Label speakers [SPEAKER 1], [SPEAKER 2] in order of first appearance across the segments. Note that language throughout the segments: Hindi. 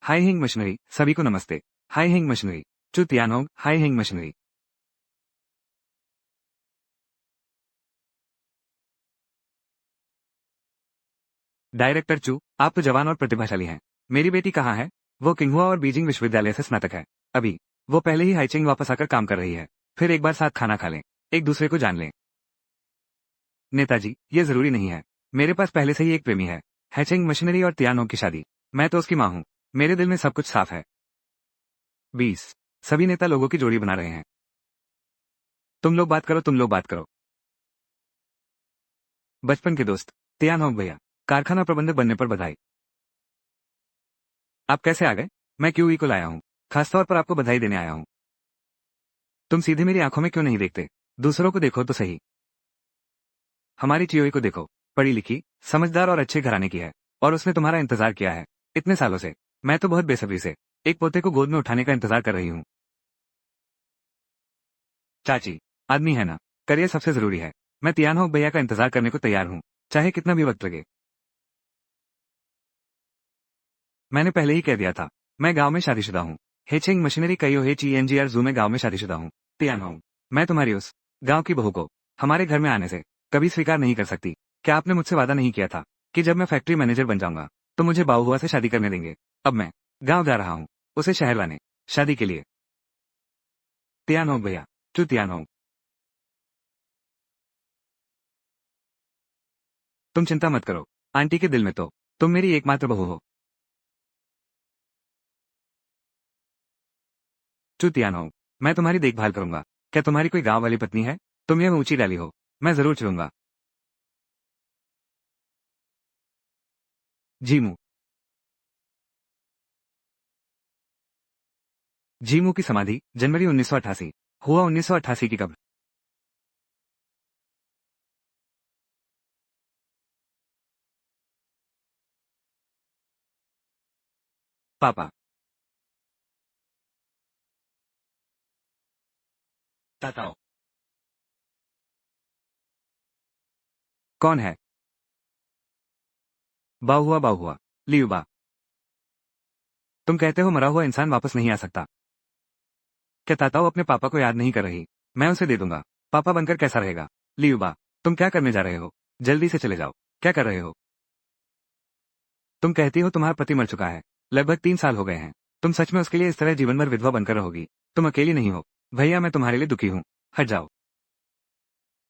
[SPEAKER 1] हाई हिंग मशीनरी, सभी को नमस्ते। हाई हिंग मशीनरी, चु तियानोंग, हाई हिंग मशीनरी। डायरेक्टर चू, आप तो जवान और प्रतिभाशाली हैं। मेरी बेटी कहाँ है? वो किंगहुआ और बीजिंग विश्वविद्यालय से स्नातक है। अभी वो पहले ही हाइचिंग वापस आकर काम कर रही है। फिर एक बार साथ खाना खा लें, एक दूसरे को जान लें। नेताजी, ये जरूरी नहीं है। मेरे पास पहले से ही एक प्रेमी है। हैचिंग मशीनरी और तियानोंग की शादी। मैं तो उसकी माँ हूँ। मेरे दिल में सब कुछ साफ है। 20। सभी नेता लोगों की जोड़ी बना रहे हैं। तुम लोग बात करो, तुम लोग बात करो। बचपन के दोस्त तियानोंग भैया, कारखाना प्रबंधक बनने पर बधाई। आप कैसे आ गए? मैं क्यूई को लाया हूँ। खासतौर पर आपको बधाई देने आया हूँ। तुम सीधे मेरी आंखों में क्यों नहीं देखते? दूसरों को देखो तो सही। हमारी चियोई को देखो, पढ़ी लिखी, समझदार और अच्छे घराने की है। और उसने तुम्हारा इंतजार किया है इतने सालों से। मैं तो बहुत बेसब्री से एक पोते को गोद में उठाने का इंतजार कर रही हूँ। चाची, आदमी है ना, करियर सबसे जरूरी है। मैं तियानोंग भैया का इंतजार करने को तैयार हूँ, चाहे कितना भी वक्त लगे। मैंने पहले ही कह दिया था, मैं गांव में शादीशुदा हूँ। हेचिंग मशीनरी कईयो हेचीएनजीआर जू में गांव में शादीशुदा हूँ। तियानोंग, मैं तुम्हारी उस गांव की बहू को हमारे घर में आने से कभी स्वीकार नहीं कर सकती। क्या आपने मुझसे वादा नहीं किया था कि जब मैं फैक्ट्री मैनेजर बन जाऊंगा तो मुझे बाहुआ से शादी करने देंगे? अब मैं गांव जा रहा हूँ उसे शहर लाने, शादी के लिए। तियानोंग भैया, चू तियानोंग। तुम चिंता मत करो, आंटी के दिल में तो तुम मेरी एकमात्र बहू हो। चू तियानोंग, मैं तुम्हारी देखभाल करूंगा। क्या तुम्हारी कोई गांव वाली पत्नी है? तुम यह ऊंची डाली हो, मैं जरूर चलूंगा। जीमू, जीमू की समाधि जनवरी 1988। हुआ 1988 की कब्र। पापा, ताताओ। कौन है? बाहुआ बाहुआ, लियुबा। तुम कहते हो मरा हुआ इंसान वापस नहीं आ सकता। क्या ताताओ अपने पापा को याद नहीं कर रही? मैं उसे दे दूंगा। पापा बनकर कैसा रहेगा? लियुबा, तुम क्या करने जा रहे हो? जल्दी से चले जाओ। क्या कर रहे हो? तुम कहती हो तुम्हारा पति मर चुका है। लगभग 3 साल हो गए हैं। तुम सच में उसके लिए इस तरह जीवन भर विधवा बनकर रहोगी? तुम अकेली नहीं हो। भैया, मैं तुम्हारे लिए दुखी हूँ। हट जाओ।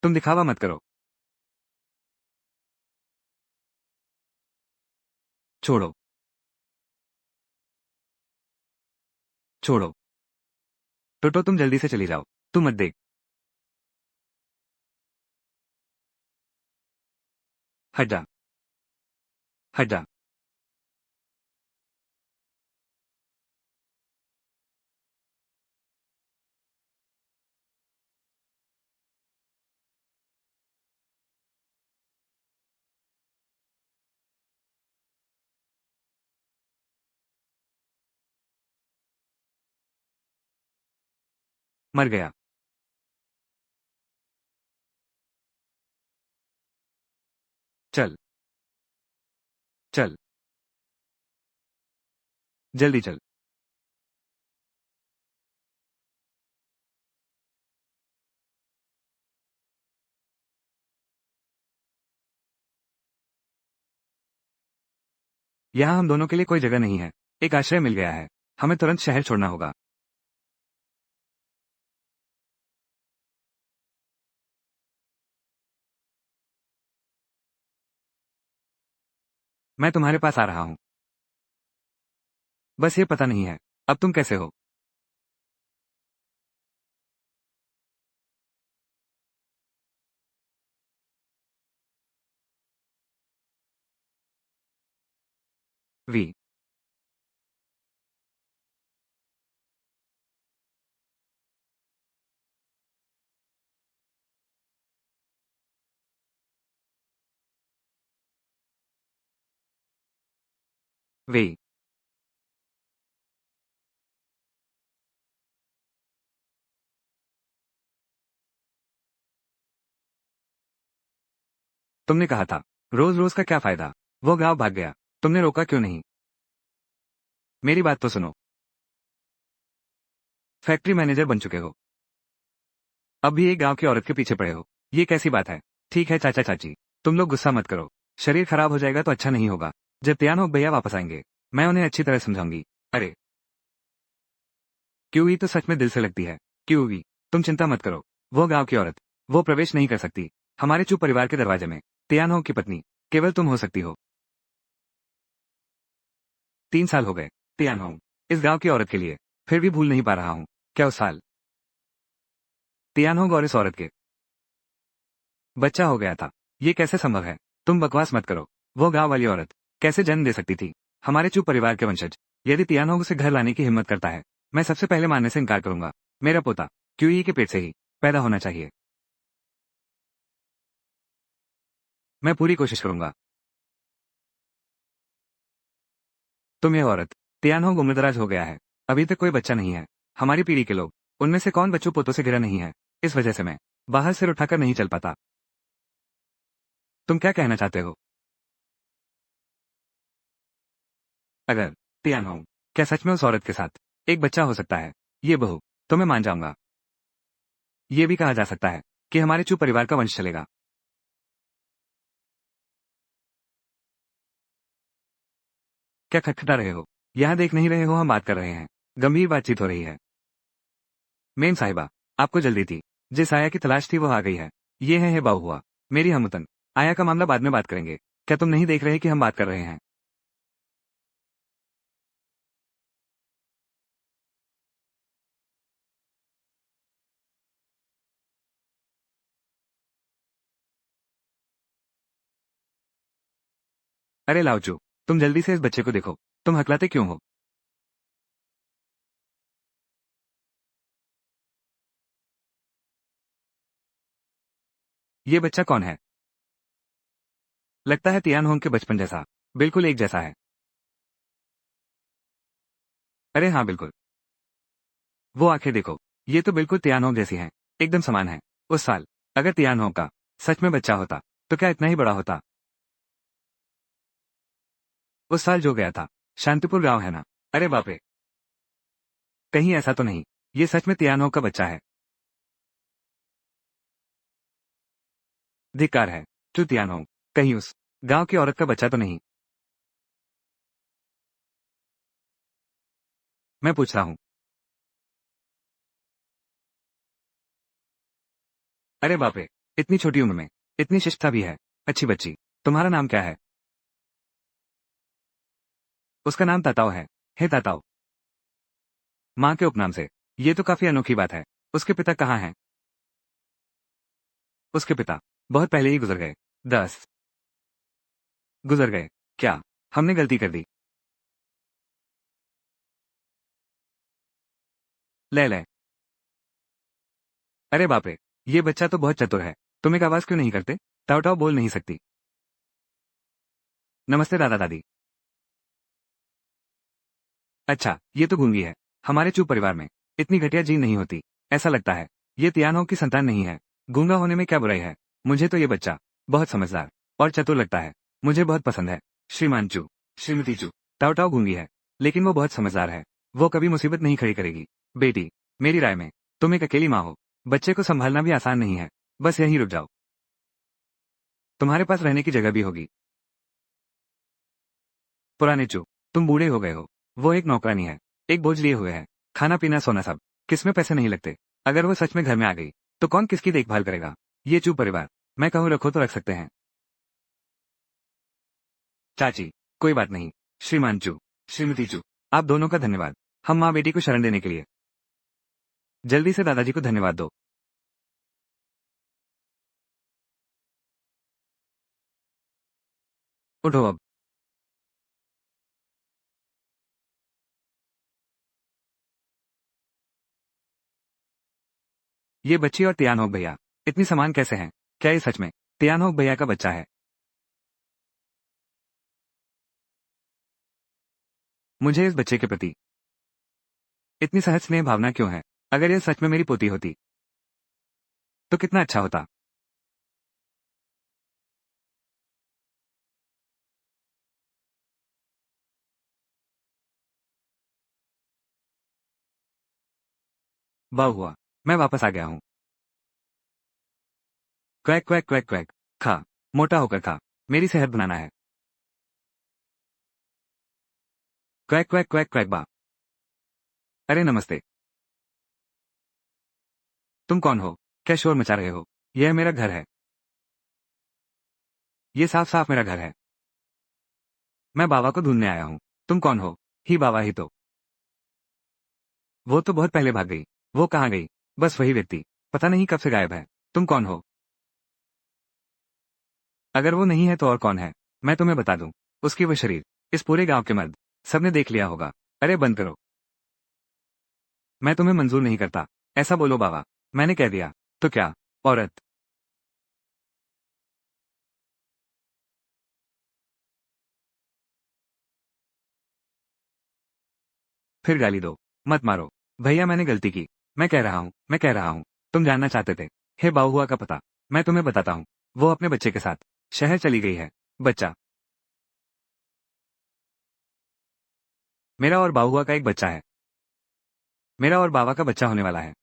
[SPEAKER 1] तुम दिखावा मत करो। छोड़ो, छोड़ो। टोटो, तुम जल्दी से चली जाओ। तू मत देख। हट जा, हट जा। मर गया। चल, चल, जल्दी चल। यहाँ हम दोनों के लिए कोई जगह नहीं है। एक आश्रय मिल गया है। हमें तुरंत शहर छोड़ना होगा। मैं तुम्हारे पास आ रहा हूँ। बस ये पता नहीं है, अब तुम कैसे हो? वी। वे। तुमने कहा था, रोज रोज का क्या फायदा? वो गांव भाग गया। तुमने रोका क्यों नहीं? मेरी बात तो सुनो। फैक्ट्री मैनेजर बन चुके हो, अब भी एक गांव की औरत के पीछे पड़े हो। ये कैसी बात है? ठीक है चाचा चाची, तुम लोग गुस्सा मत करो। शरीर खराब हो जाएगा तो अच्छा नहीं होगा। जब तियानोक भैया वापस आएंगे, मैं उन्हें अच्छी तरह समझाऊंगी। अरे क्यूई तो सच में दिल से लगती है। क्यूई, तुम चिंता मत करो। वो गांव की औरत, वो प्रवेश नहीं कर सकती हमारे चू परिवार के दरवाजे में। तियानोक की पत्नी केवल तुम हो सकती हो। 3 साल हो गए तियानोक, इस गांव की औरत के लिए, फिर भी भूल नहीं पा रहा हूँ। क्या उस साल तियानोक और इस औरत के बच्चा हो गया था? ये कैसे संभव है? तुम बकवास मत करो। वो गांव वाली औरत कैसे जन्म दे सकती थी हमारे चू परिवार के वंशज? यदि तियानोक उसे घर लाने की हिम्मत करता है, मैं सबसे पहले मानने से इनकार करूंगा। मेरा पोता क्यूई के पेट से ही पैदा होना चाहिए। मैं पूरी कोशिश करूंगा। तुम ये औरत, तियानोक उम्रदराज हो गया है, अभी तक कोई बच्चा नहीं है। हमारी पीढ़ी के लोग, उनमें से कौन बच्चों पोतों से घिरा नहीं है? इस वजह से मैं बाहर सिर उठाकर नहीं चल पाता। तुम क्या कहना चाहते हो? अगर तियानोक, क्या सच में उस औरत के साथ एक बच्चा हो सकता है? ये बहू, तो मैं मान जाऊंगा। ये भी कहा जा सकता है कि हमारे चू परिवार का वंश चलेगा। क्या खटखटा रहे हो? यहाँ देख नहीं रहे हो हम बात कर रहे हैं। गंभीर बातचीत हो रही है। मेम साहिबा, आपको जल्दी थी। जिस आया की तलाश थी वो आ गई है। ये है बाऊ हुआ। मेरी हमतन, आया का मामला बाद में बात करेंगे। क्या तुम नहीं देख रहे कि हम बात कर रहे हैं? अरे लाओचू, तुम जल्दी से इस बच्चे को देखो। तुम हकलाते क्यों हो? ये बच्चा कौन है? लगता है तियानहोंग के बचपन जैसा, बिल्कुल एक जैसा है। अरे हाँ बिल्कुल। वो आंखें देखो, ये तो बिल्कुल तियानहोंग जैसी हैं, एकदम समान है। उस साल, अगर तियानहोंग का सच में बच्चा होता, तो क्या इतना ही बड़ा होता? उस साल जो गया था, शांतिपुर गांव है ना? अरे बाप रे, कहीं ऐसा तो नहीं, ये सच में तियानहोंग का बच्चा है? धिक्कार है। तू तियानहोंग, कहीं उस गांव की औरत का बच्चा तो नहीं? मैं पूछ रहा हूँ। अरे बाप रे, इतनी छोटी उम्र में इतनी शिष्टता भी है। अच्छी बच्ची, तुम्हारा नाम क्या है? उसका नाम ताताओ है। हे ताताओ, माँ के उपनाम से। ये तो काफी अनोखी बात है। उसके पिता कहाँ हैं? उसके पिता बहुत पहले ही गुजर गए। 10 गुजर गए? क्या हमने गलती कर दी? ले ले। अरे बाप रे, ये बच्चा तो बहुत चतुर है। तुम एक आवाज क्यों नहीं करते? टाओ बोल नहीं सकती। नमस्ते दादा दादी। अच्छा, ये तो गूंगी है। हमारे चू परिवार में इतनी घटिया जीन नहीं होती। ऐसा लगता है ये तियानों की संतान नहीं है। गूंगा होने में क्या बुराई है? मुझे तो ये बच्चा बहुत समझदार और चतुर लगता है। मुझे बहुत पसंद है। श्रीमान चू, श्रीमती चू, टाओ गूंगी है, लेकिन वो बहुत समझदार है। वो कभी मुसीबत नहीं खड़ी करेगी। बेटी, मेरी राय में तुम एक अकेली माँ हो। बच्चे को संभालना भी आसान नहीं है। बस यहीं रुक जाओ। तुम्हारे पास रहने की जगह भी होगी। पुराने चू, तुम बूढ़े हो गए हो। वो एक नौकरानी है, एक बोझ लिए हुए है। खाना पीना सोना सब, किसमें पैसे नहीं लगते। अगर वो सच में घर में आ गई, तो कौन किसकी देखभाल करेगा? ये चू परिवार, मैं कहूँ रखो तो रख सकते हैं। चाची, कोई बात नहीं। श्रीमान चू, श्रीमती चू, आप दोनों का धन्यवाद। हम माँ बेटी को शरण देने के लिए। जल्दी से दादाजी को धन्यवाद दो। उठो अब। ये बच्ची और तियानहोक भैया इतनी समान कैसे हैं? क्या ये सच में तियानहोक भैया का बच्चा है? मुझे इस बच्चे के प्रति इतनी सहज स्नेह भावना क्यों है? अगर यह सच में मेरी पोती होती, तो कितना अच्छा होता। वाह हुआ, मैं वापस आ गया हूँ। Quack quack quack quack. खा, मोटा होकर खा, मेरी सेहत बनाना है। क्वैक क्वैक क्वैक क्वैक बा। अरे नमस्ते, तुम कौन हो? क्या शोर मचा रहे हो? यह मेरा घर है। ये साफ साफ मेरा घर है। मैं बाबा को ढूंढने आया हूँ। तुम कौन हो? ही बाबा ही तो। वो तो बहुत पहले भाग गई। वो कहाँ गई? बस वही व्यक्ति, पता नहीं कब से गायब है। तुम कौन हो? अगर वो नहीं है तो और कौन है? मैं तुम्हें बता दूं, उसकी वो शरीर इस पूरे गांव के मर्द सबने देख लिया होगा। अरे बंद करो, मैं तुम्हें मंजूर नहीं करता। ऐसा बोलो बाबा, मैंने कह दिया। तो क्या? औरत। फिर गाली दो, मत मारो। भैया मैंने गलती की। मैं कह रहा हूँ तुम जानना चाहते थे। हे बाहुआ का पता, मैं तुम्हें बताता हूँ। वो अपने बच्चे के साथ शहर चली गई है। बच्चा? मेरा और बाहुआ का एक बच्चा है। मेरा और बाबा का बच्चा होने वाला है।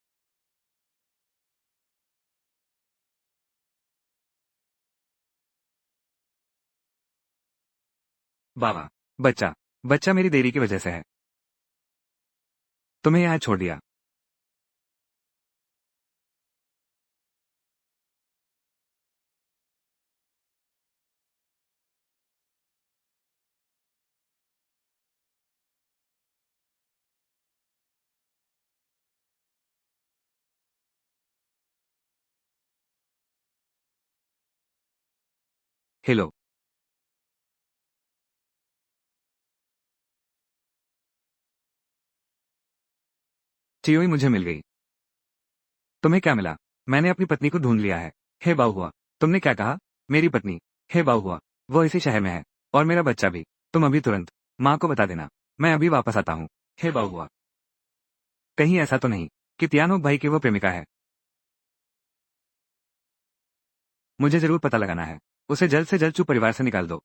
[SPEAKER 1] बाबा, बच्चा, बच्चा मेरी देरी की वजह से है। तुम्हें यहाँ छोड़ दिया। हेलो। चियोई मुझे मिल गई। तुम्हें क्या मिला? मैंने अपनी पत्नी को ढूंढ लिया है। हे बाहुआ, तुमने क्या कहा? मेरी पत्नी? हे बाहुआ, वो इसी शहर में है। और मेरा बच्चा भी। तुम अभी तुरंत माँ को बता देना। मैं अभी वापस आता हूँ। हे बाहुआ, कहीं ऐसा तो नहीं कि तियानो भाई की वो प्रेमिका है? मुझे जरूर पता लगाना है। उसे जल्द से जल्द चू परिवार से निकाल दो।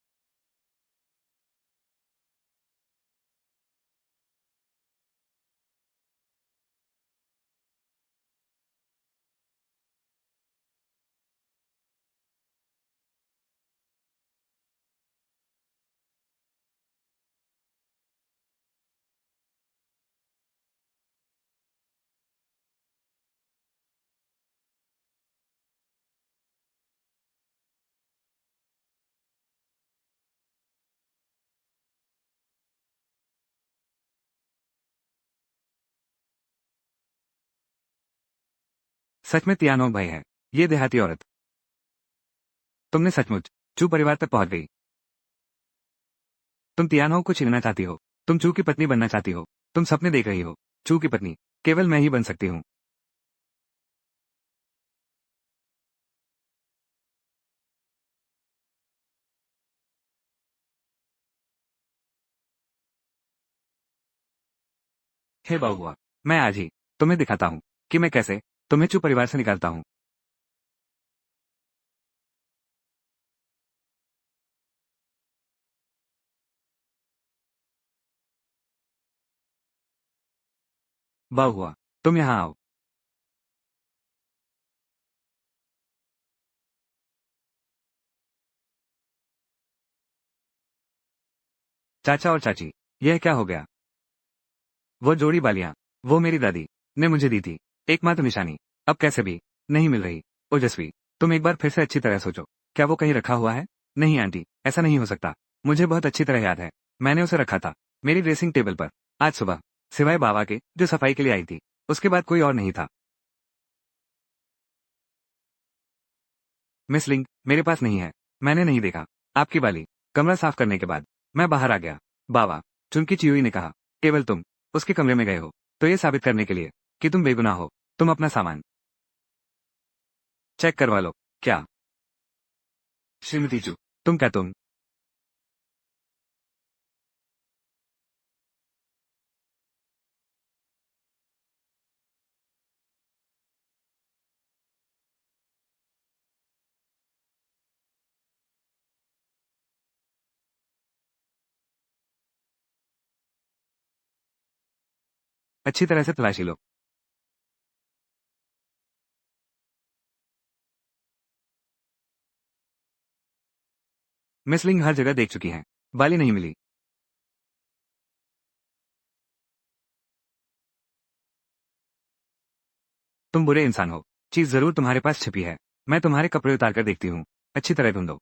[SPEAKER 1] सच में तियानो भाई है? ये देहाती औरत? तुमने सचमुच चू परिवार तक पहुंच गई? तुम तियानो को छीनना चाहती हो? तुम चू की पत्नी बनना चाहती हो? तुम सपने देख रही हो? चू की पत्नी केवल मैं ही बन सकती हूँ। हे बाहुआ, मैं आज ही तुम्हें दिखाता हूँ कि मैं कैसे तुम्हें चू परिवार से निकालता हूँ। बाहुआ, तुम यहाँ आओ। चाचा और चाची, यह क्या हो गया? वो जोड़ी बालियां, वो मेरी दादी ने मुझे दी थी। एकमात्र निशानी अब कैसे भी नहीं मिल रही। ओजस्वी, तुम एक बार फिर से अच्छी तरह सोचो। क्या वो कहीं रखा हुआ है? नहीं आंटी, ऐसा नहीं हो सकता। मुझे बहुत अच्छी तरह याद है। मैंने उसे रखा था मेरी ड्रेसिंग टेबल पर आज सुबह। सिवाय बाबा के जो सफाई के लिए आई थी, उसके बाद कोई और नहीं था। मिस लिंग, मेरे पास नहीं है। मैंने नहीं देखा। आपकी बाली कमरा साफ करने के बाद मैं बाहर आ गया। बाबा, चुनकी चियुई ने कहा, केवल तुम उसके कमरे में गए हो तो ये साबित करने के लिए कि तुम बेगुनाह हो। तुम अपना सामान चेक करवा लो। क्या? श्रीमती चू, तुम अच्छी तरह से तलाशी लो। मिस लिंग हर जगह देख चुकी हैं, बाली नहीं मिली। तुम बुरे इंसान हो, चीज जरूर तुम्हारे पास छिपी है। मैं तुम्हारे कपड़े उतार कर देखती हूँ, अच्छी तरह ढूंढो।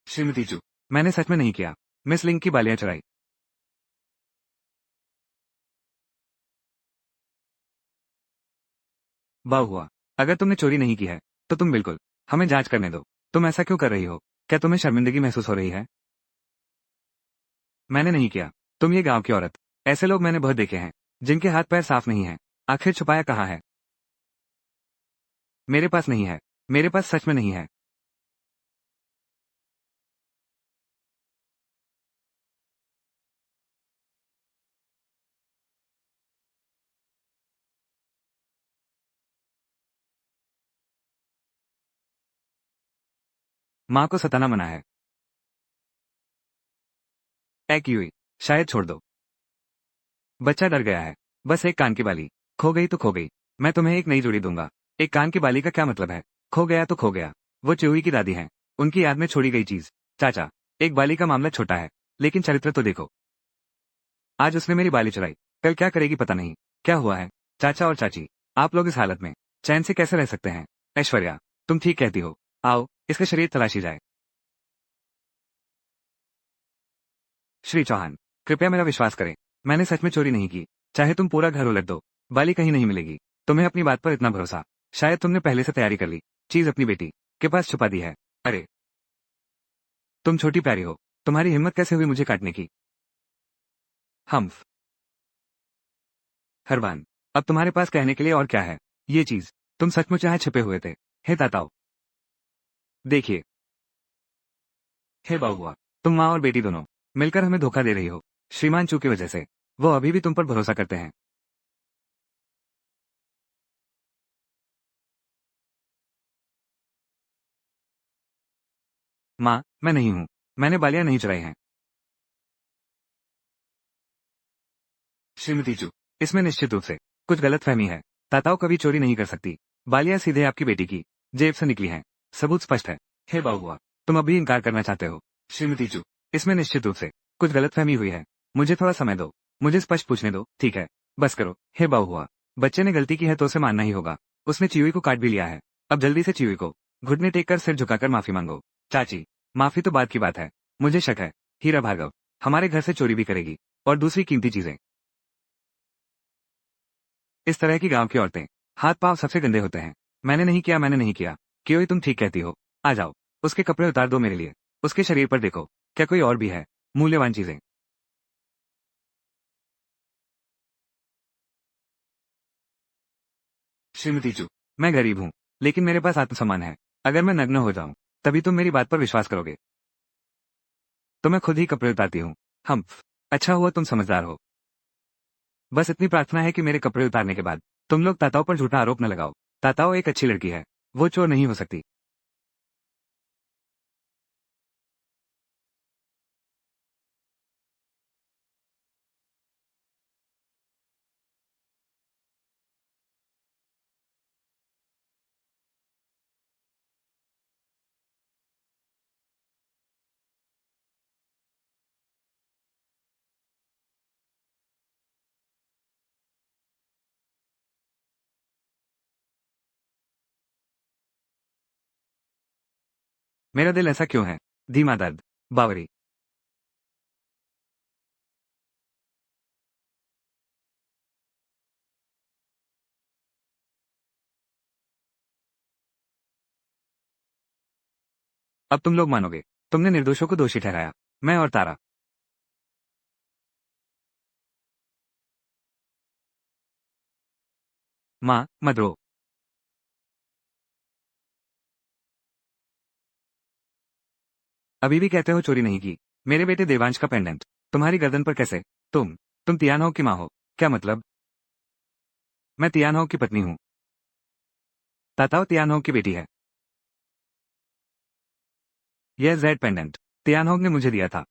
[SPEAKER 1] श्रीमती चू, मैंने सच में नहीं किया। मिस लिंग की बालियां चुराई। वाह हुआ। अगर तुमने चोरी नहीं की है तो तुम बिल्कुल हमें जांच करने दो। तुम ऐसा क्यों कर रही हो? क्या तुम्हें शर्मिंदगी महसूस हो रही है? मैंने नहीं किया। तुम ये गांव की औरत। ऐसे लोग मैंने बहुत देखे हैं जिनके हाथ पैर साफ नहीं है। आखिर छुपाया कहाँ है? मेरे पास नहीं है। मेरे पास सच में नहीं है। माँ को सताना मना है। ऐ की हुई। शायद छोड़ दो। बच्चा डर गया है। बस एक कान की बाली। खो गई तो खो गई। मैं तुम्हें एक नई जोड़ी दूंगा। एक कान की बाली का क्या मतलब है? खो गया तो खो गया। वो च्यूई की दादी हैं। उनकी याद में छोड़ी गई चीज। चाचा, एक बाली का मामला छोटा है, लेकिन चरित्र तो देखो। आज उसने मेरी बाली चुराई, कल क्या करेगी पता नहीं। क्या हुआ है? चाचा और चाची, आप लोग इस हालत में चैन से कैसे रह सकते हैं? ऐश्वर्या, तुम ठीक कहती हो। आओ, इसका शरीर तलाशी जाए। श्री चौहान, कृपया मेरा विश्वास करें। मैंने सच में चोरी नहीं की। चाहे तुम पूरा घर उलट दो, बाली कहीं नहीं मिलेगी। तुम्हें अपनी बात पर इतना भरोसा, शायद तुमने पहले से तैयारी कर ली। चीज अपनी बेटी के पास छुपा दी है। अरे, तुम छोटी प्यारी हो। तुम्हारी हिम्मत कैसे हुई मुझे काटने की? हम्फ। हरबान, अब तुम्हारे पास कहने के लिए और क्या है? ये चीज तुम सचमुच यहाँ छिपे हुए थे? हे ताताओ, देखिए। हे बाहुआ, तुम माँ और बेटी दोनों मिलकर हमें धोखा दे रही हो। श्रीमान चू की वजह से वो अभी भी तुम पर भरोसा करते हैं। माँ, मैं नहीं हूँ। मैंने बालियां नहीं चुराई हैं। श्रीमती चू, इसमें निश्चित रूप से कुछ गलतफहमी है। ताताओ कभी चोरी नहीं कर सकती। बालियां सीधे आपकी बेटी की जेब से निकली हैं। सबूत स्पष्ट है। हे बाहुआ, तुम अभी इनकार करना चाहते हो? श्रीमती चू, इसमें निश्चित रूप से कुछ गलतफहमी हुई है। मुझे थोड़ा समय दो। मुझे स्पष्ट पूछने दो, ठीक है? बस करो। हे बाहुआ, बच्चे ने गलती की है तो उसे मानना ही होगा। उसने चीवी को काट भी लिया है। अब जल्दी से चीवी को घुटने टेक कर सिर झुकाकर माफी मांगो। चाची, माफी तो बात की बात है। मुझे शक है, हीरा भार्गव हमारे घर से चोरी भी करेगी, और दूसरी कीमती चीजें। इस तरह की गांव की औरतें हाथ पांव सबसे गंदे होते हैं। मैंने नहीं किया, मैंने नहीं किया। क्यों, तुम ठीक कहती हो। आ जाओ, उसके कपड़े उतार दो मेरे लिए। उसके शरीर पर देखो, क्या कोई और भी है मूल्यवान चीजें? श्रीमती चू, मैं गरीब हूँ, लेकिन मेरे पास आत्मसम्मान है। अगर मैं नग्न हो जाऊं तभी तुम मेरी बात पर विश्वास करोगे। तो मैं खुद ही कपड़े उतारती हूँ। हम। अच्छा हुआ तुम समझदार हो। बस इतनी प्रार्थना है कि मेरे कपड़े उतारने के बाद तुम लोग ताताओं पर झूठा आरोप न लगाओ। ताताओ एक अच्छी लड़की है। वो चोर नहीं हो सकती। मेरा दिल ऐसा क्यों है? धीमा दर्द। बावरी। अब तुम लोग मानोगे, तुमने निर्दोषों को दोषी ठहराया। मैं और तारा। माँ, मत रो। अभी भी कहते हो चोरी नहीं की? मेरे बेटे देवांश का पेंडेंट तुम्हारी गर्दन पर कैसे? तुम तियानहो की माँ हो? क्या मतलब? मैं तियानहो की पत्नी हूँ। ताताओ तियानहो की बेटी है। यह जेड पेंडेंट तियानहोंग ने मुझे दिया था।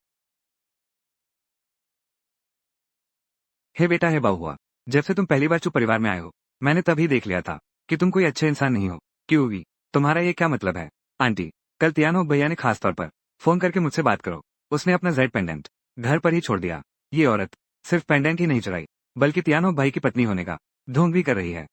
[SPEAKER 1] हे बेटा, हे बाऊ हुआ। जब से तुम पहली बार चुप परिवार में आए हो, मैंने तभी देख लिया था कि तुम कोई अच्छे इंसान नहीं हो। क्यों भी? तुम्हारा ये क्या मतलब है? आंटी, कल तियानोक भैया ने खास तौर पर फोन करके मुझसे बात करो। उसने अपना जेड पेंडेंट घर पर ही छोड़ दिया। ये औरत सिर्फ पेंडेंट ही नहीं चुराई, बल्कि तियानोक भाई की पत्नी होने का ढोंग भी कर रही है।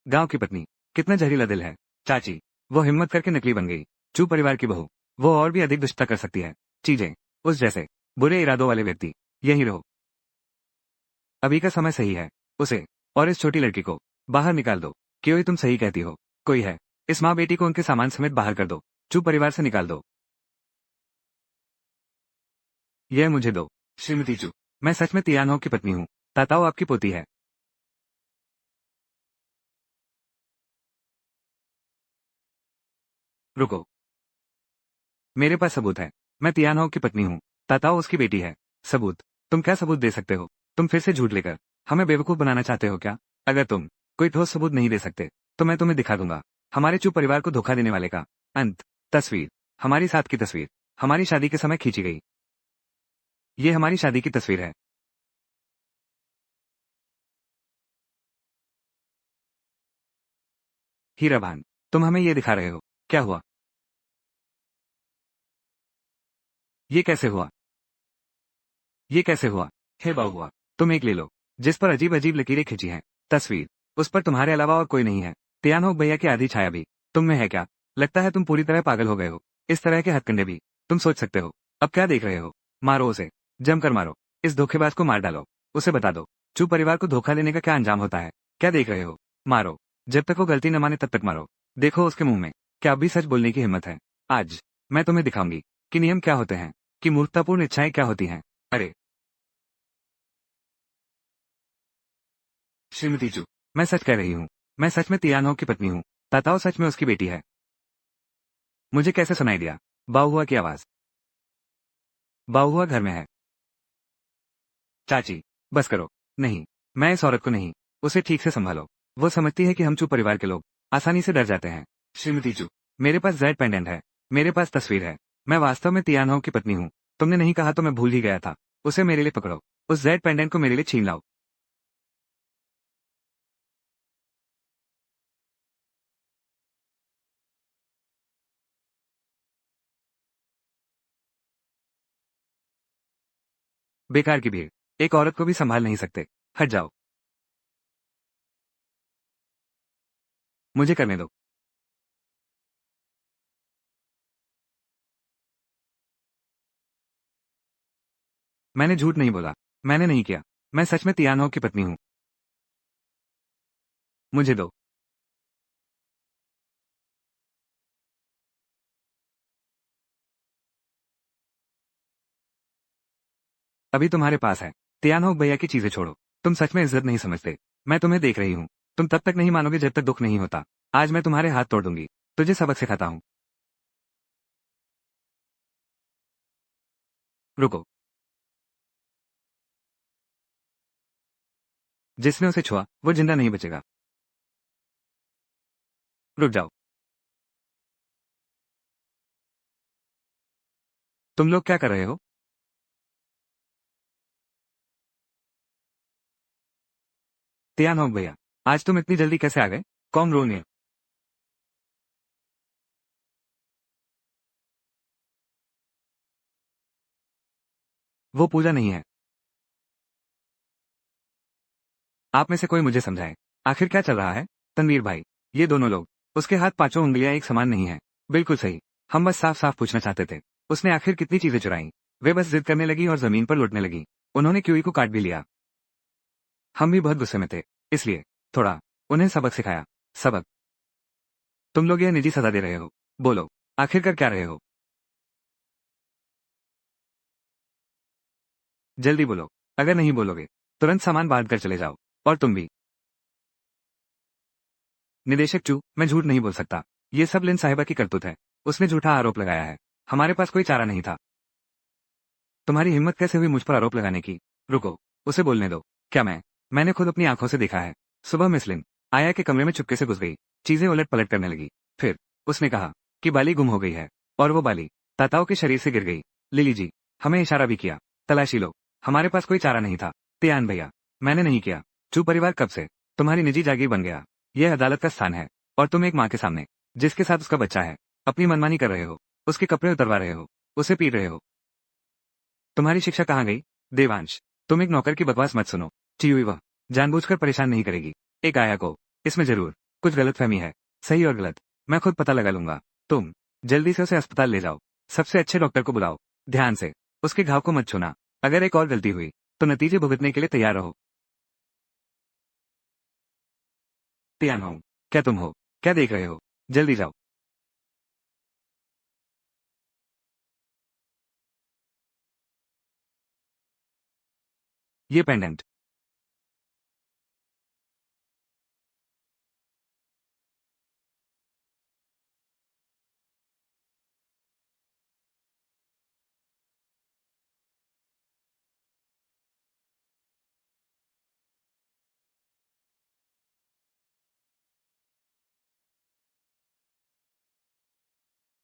[SPEAKER 1] गांव की पत्नी कितना जहरीला दिल है। चाची, वो हिम्मत करके नकली बन गई। चू परिवार की बहू, वो और भी अधिक दुष्टता कर सकती है। चीजें उस जैसे बुरे इरादों वाले व्यक्ति यहीं रहो। अभी का समय सही है। उसे और इस छोटी लड़की को बाहर निकाल दो। क्यों, तुम सही कहती हो। कोई है, इस माँ बेटी को उनके सामान समेत बाहर कर दो। चू परिवार से निकाल दो। यह मुझे दो। श्रीमती चू, मैं सच में तियानहो की पत्नी हूँ। ताताओ आपकी पोती है। रुको, मेरे पास सबूत है। मैं तियानहो की पत्नी हूँ। ताताओ उसकी बेटी है। सबूत? तुम क्या सबूत दे सकते हो? तुम फिर से झूठ लेकर हमें बेवकूफ बनाना चाहते हो क्या? अगर तुम कोई ठोस सबूत नहीं दे सकते तो मैं तुम्हें दिखा दूंगा हमारे चू परिवार को धोखा देने वाले का अंत। तस्वीर, हमारी साथ की तस्वीर, हमारी शादी के समय खींची गई। ये हमारी शादी की तस्वीर है। हीरा भान, तुम हमें ये दिखा रहे हो? क्या हुआ? ये कैसे हुआ? ये कैसे हुआ? हे बाबू हुआ। तुम एक ले लो, जिस पर अजीब अजीब लकीरें खींची हैं। तस्वीर, उस पर तुम्हारे अलावा और कोई नहीं है। तियानोक भैया की आधी छाया भी तुम में है क्या? लगता है तुम पूरी तरह पागल हो गए हो। इस तरह के हथकंडे भी तुम सोच सकते हो? अब क्या देख रहे हो? मारो उसे, जमकर मारो। इस धोखेबाज को मार डालो। उसे बता दो चू परिवार को धोखा देने का क्या अंजाम होता है। क्या देख रहे हो? मारो। जब तक वो गलती न माने तब तक मारो। देखो उसके मुंह में क्या अभी सच बोलने की हिम्मत है। आज मैं तुम्हें दिखाऊंगी कि नियम क्या होते हैं, कि मूर्खतापूर्ण इच्छाएं क्या होती हैं। अरे श्रीमती चू, मैं सच कह रही हूँ। मैं सच में तियानहो की पत्नी हूँ। ताताओ सच में उसकी बेटी है। मुझे कैसे सुनाई दिया? बाहुआ की आवाज। बाहुआ घर में है। चाची, बस करो। नहीं, मैं इस औरत को नहीं। उसे ठीक से संभालो। वो समझती है कि हम चू परिवार के लोग आसानी से डर जाते हैं। श्रीमती चू, मेरे पास जेड पेंडेंट है। मेरे पास तस्वीर है। मैं वास्तव में तियानहो की पत्नी हूँ। तुमने नहीं कहा तो मैं भूल ही गया था। उसे मेरे लिए पकड़ो। उस जेड पेंडेंट को मेरे लिए छीन लाओ। बेकार की भीड़, एक औरत को भी संभाल नहीं सकते। हट जाओ। मुझे करने दो। मैंने झूठ नहीं बोला। मैंने नहीं किया। मैं सच में तियानहो की पत्नी हूँ। मुझे दो। अभी तुम्हारे पास है। तियानहो भैया की चीजें छोड़ो। तुम सच में इज्जत नहीं समझते। मैं तुम्हें देख रही हूँ। तुम तब तक नहीं मानोगे जब तक दुख नहीं होता। आज मैं तुम्हारे हाथ तोड़ दूंगी। तुझे सबक सिखाता हूँ। रुको। जिसने उसे छुआ वो जिंदा नहीं बचेगा। रुक जाओ। तुम लोग क्या कर रहे हो? तियानहो भैया, आज तुम इतनी जल्दी कैसे आ गए? कौन रोने? वो पूजा नहीं है। आप में से कोई मुझे समझाए, आखिर क्या चल रहा है? तनवीर भाई, ये दोनों लोग, उसके हाथ पांचों उंगलियां एक समान नहीं है। बिल्कुल सही। हम बस साफ साफ पूछना चाहते थे, उसने आखिर कितनी चीजें चुराई? वे बस जिद करने लगी और जमीन पर लुटने लगी। उन्होंने क्यूई को काट भी लिया। हम भी बहुत गुस्से में थे, इसलिए थोड़ा उन्हें सबक सिखाया। सबक? तुम लोग यह निजी सजा दे रहे हो। बोलो, आखिर कर क्या रहे हो? जल्दी बोलो। अगर नहीं बोलोगे तुरंत सामान बांध कर चले जाओ। और तुम भी। निदेशक चू, मैं झूठ नहीं बोल सकता। ये सब लिन साहिबा की करतूत है। उसने झूठा आरोप लगाया है। हमारे पास कोई चारा नहीं था। तुम्हारी हिम्मत कैसे हुई मुझ पर आरोप लगाने की? रुको, उसे बोलने दो। क्या मैंने खुद अपनी आंखों से देखा है। सुबह मिस लिन आया के कमरे में चुपके से घुस गई। चीजें उलट पलट करने लगी। फिर उसने कहा कि बाली गुम हो गई है। और वो बाली ताताओ के शरीर से गिर गई। लिली जी, हमें इशारा भी किया। तलाशी लो। हमारे पास कोई चारा नहीं था। तियान भैया, मैंने नहीं किया। चू परिवार कब से तुम्हारी निजी जागीर बन गया। यह अदालत का स्थान है। और तुम एक माँ के सामने जिसके साथ उसका बच्चा है, अपनी मनमानी कर रहे हो, उसके कपड़े उतरवा रहे हो, उसे पीट रहे हो। तुम्हारी शिक्षा कहाँ गई? देवांश, तुम एक नौकर की बकवास मत सुनो। चियुई वह जानबूझकर परेशान नहीं करेगी एक आया को। इसमें जरूर कुछ गलतफहमी है। सही और गलत मैं खुद पता लगा लूंगा। तुम जल्दी से उसे अस्पताल ले जाओ। सबसे अच्छे डॉक्टर को बुलाओ। ध्यान से उसके घाव को मत छूना। अगर एक और गलती हुई तो नतीजे भुगतने के लिए तैयार रहो। तियानहोंग, क्या तुम हो? क्या देख रहे हो? जल्दी जाओ। ये पेंडेंट।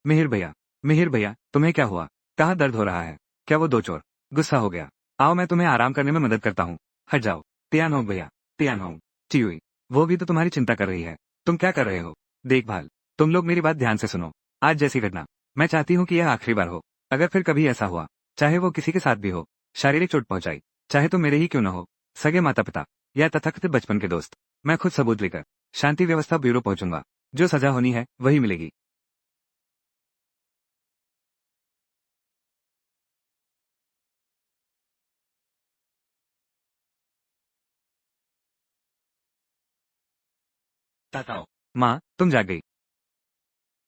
[SPEAKER 1] मिहिर भैया तुम्हें क्या हुआ? कहाँ दर्द हो रहा है? क्या वो दो चोर गुस्सा हो गया? आओ मैं तुम्हें आराम करने में मदद करता हूँ। हट जाओ। तियानहोंग भैया, तियानहोंग, चियुई, वो भी तो तुम्हारी चिंता कर रही है। तुम क्या कर रहे हो? देखभाल। तुम लोग मेरी बात ध्यान से सुनो। आज जैसी घटना, मैं चाहती हूँ कि यह आखिरी बार हो। अगर फिर कभी ऐसा हुआ, चाहे वो किसी के साथ भी हो, शारीरिक चोट पहुंचाई, चाहे तो मेरे ही क्यों न हो, सगे माता पिता या तथाकथित बचपन के दोस्त, मैं खुद सबूत लेकर शांति व्यवस्था ब्यूरो पहुंचूंगा। जो सजा होनी है वही मिलेगी। ताताओ, माँ तुम जाग गई।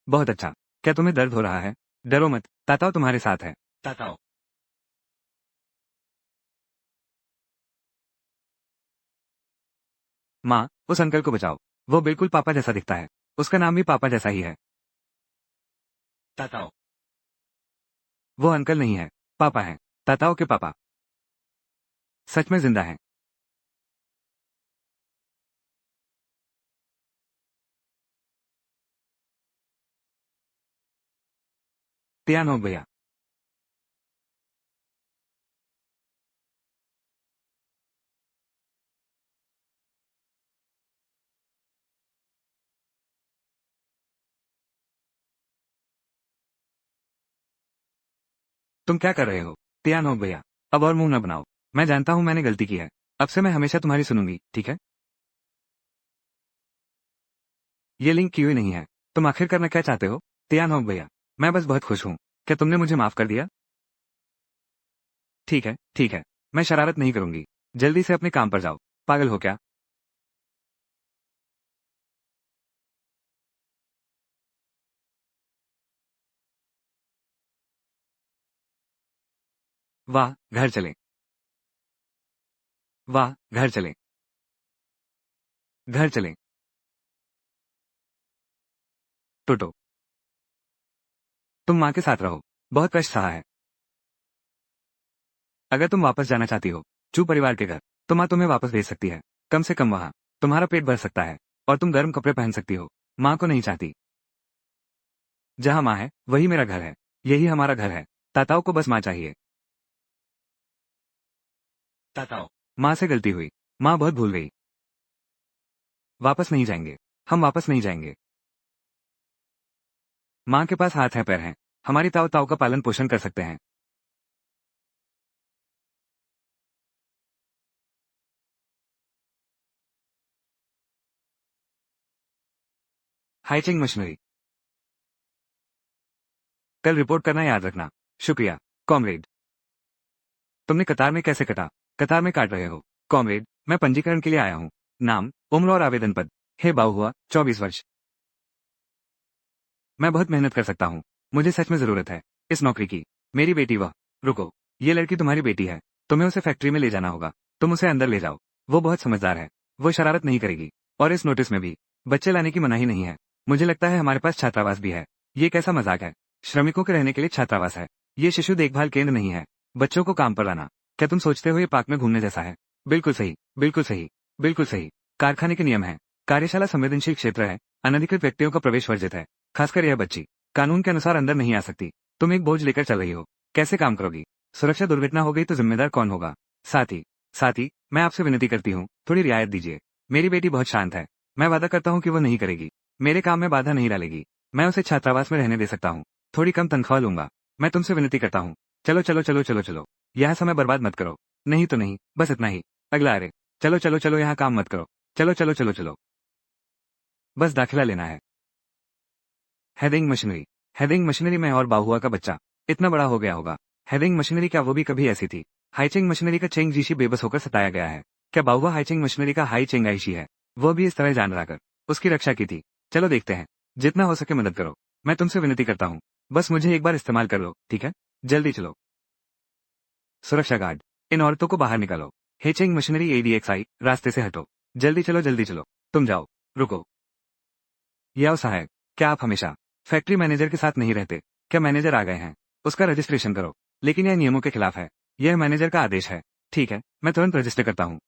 [SPEAKER 1] बहुत अच्छा। क्या तुम्हें दर्द हो रहा है? डरो मत, ताताओ तुम्हारे साथ है। ताताओ, माँ उस अंकल को बचाओ। वो बिल्कुल पापा जैसा दिखता है। उसका नाम भी पापा जैसा ही है। ताताओ, वो अंकल नहीं है, पापा है। ताताओ के पापा सच में जिंदा हैं। तियानोग भैया, तुम क्या कर रहे हो? तियानोग भैया, अब और मुंह न बनाओ। मैं जानता हूँ मैंने गलती की है। अब से मैं हमेशा तुम्हारी सुनूंगी, ठीक है? ये लिंक की हुई नहीं है। तुम आखिर करना क्या चाहते हो? तियानोग भैया, मैं बस बहुत खुश हूँ। क्या तुमने मुझे माफ कर दिया? ठीक है, ठीक है। मैं शरारत नहीं करूंगी। जल्दी से अपने काम पर जाओ। पागल हो क्या? वाह, घर चले। वाह, घर चले। घर चले। टोटो, तुम माँ के साथ रहो। बहुत कष्ट सहा है। अगर तुम वापस जाना चाहती हो चू परिवार के घर, तो माँ तुम्हें वापस भेज सकती है। कम से कम वहाँ तुम्हारा पेट भर सकता है और तुम गर्म कपड़े पहन सकती हो। माँ को नहीं चाहती। जहाँ माँ है वही मेरा घर है। यही हमारा घर है। ताताओ को बस माँ चाहिए। ताताओ, माँ से गलती हुई। माँ बहुत भूल गई। वापस नहीं जाएंगे। हम वापस नहीं जाएंगे। माँ के पास हाथ है पैर हैं। हमारी ताऊ ताऊ का पालन पोषण कर सकते हैं। हाइचिंग मशीनरी, कल रिपोर्ट करना याद रखना। शुक्रिया कॉमरेड। तुमने कतार में कैसे कटा? कतार में काट रहे हो। कॉमरेड, मैं पंजीकरण के लिए आया हूँ। नाम, उम्र और आवेदन पद। हे बाऊ हुआ 24 वर्ष। मैं बहुत मेहनत कर सकता हूँ। मुझे सच में जरूरत है इस नौकरी की। मेरी बेटी वह। रुको, ये लड़की तुम्हारी बेटी है। तुम्हें उसे फैक्ट्री में ले जाना होगा। तुम उसे अंदर ले जाओ। वो बहुत समझदार है। वो शरारत नहीं करेगी। और इस नोटिस में भी बच्चे लाने की मनाही नहीं है। मुझे लगता है हमारे पास छात्रावास भी है। ये कैसा मजाक है? श्रमिकों के रहने के लिए छात्रावास है। ये शिशु देखभाल केंद्र नहीं है। बच्चों को काम पर लाना, क्या तुम सोचते हो ये पार्क में घूमने जैसा है? बिल्कुल सही, बिल्कुल सही, बिल्कुल सही। कारखाने के नियम है। कार्यशाला संवेदनशील क्षेत्र है। अनधिकृत व्यक्तियों का प्रवेश वर्जित है। खासकर यह बच्ची कानून के अनुसार अंदर नहीं आ सकती। तुम एक बोझ लेकर चल रही हो। कैसे काम करोगी? सुरक्षा दुर्घटना हो गई तो जिम्मेदार कौन होगा? साथी, साथी, मैं आपसे विनती करती हूँ, थोड़ी रियायत दीजिए। मेरी बेटी बहुत शांत है। मैं वादा करता हूँ कि वो नहीं करेगी। मेरे काम में बाधा नहीं डालेगी। मैं उसे छात्रावास में रहने दे सकता हूँ। थोड़ी कम तनख्वाह लूंगा। मैं तुमसे विनती करता हूँ। चलो चलो चलो चलो चलो, यह समय बर्बाद मत करो। नहीं तो नहीं, बस इतना ही। अगला, अरे चलो चलो चलो, यहाँ काम मत करो। चलो चलो चलो चलो, बस दाखिला लेना है। Heading machinery. हेडिंग मशीनरी में और बाहुआ का बच्चा इतना बड़ा हो गया होगा। हेडिंग मशीनरी क्या वो भी कभी ऐसी थी? हाईचिंग मशीनरी का चेंग जीशी बेबस होकर सताया गया है। क्या बाहुआ हाईचिंग मशीनरी का हाई चेंग आईशी है? वो भी इस तरह जान रहा उसकी रक्षा की थी। चलो देखते हैं, जितना हो सके मदद करो। मैं तुमसे विनती करता हूँ, बस मुझे एक बार इस्तेमाल कर लो, ठीक है? जल्दी चलो। सुरक्षा गार्ड, इन औरतों को बाहर निकालो। हेचिंग मशीनरी ADXI, रास्ते से हटो। जल्दी चलो जल्दी चलो। तुम जाओ। रुको। याओ सहायक, क्या आप हमेशा फैक्ट्री मैनेजर के साथ नहीं रहते? क्या मैनेजर आ गए हैं? उसका रजिस्ट्रेशन करो। लेकिन यह नियमों के खिलाफ है। यह मैनेजर का आदेश है। ठीक है, मैं तुरंत रजिस्टर करता हूँ।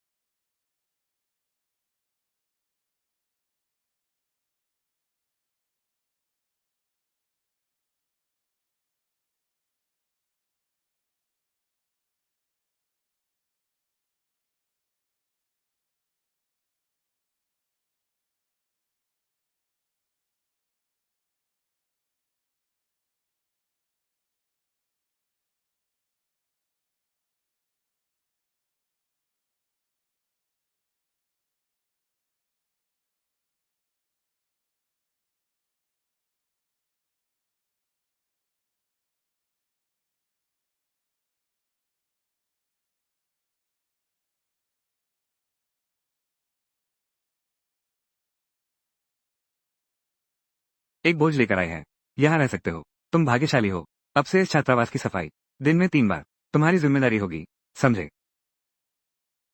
[SPEAKER 1] एक बोझ लेकर आए हैं। यहाँ रह सकते हो। तुम भाग्यशाली हो। अब से इस छात्रावास की सफाई दिन में 3 बार तुम्हारी जिम्मेदारी होगी। समझे?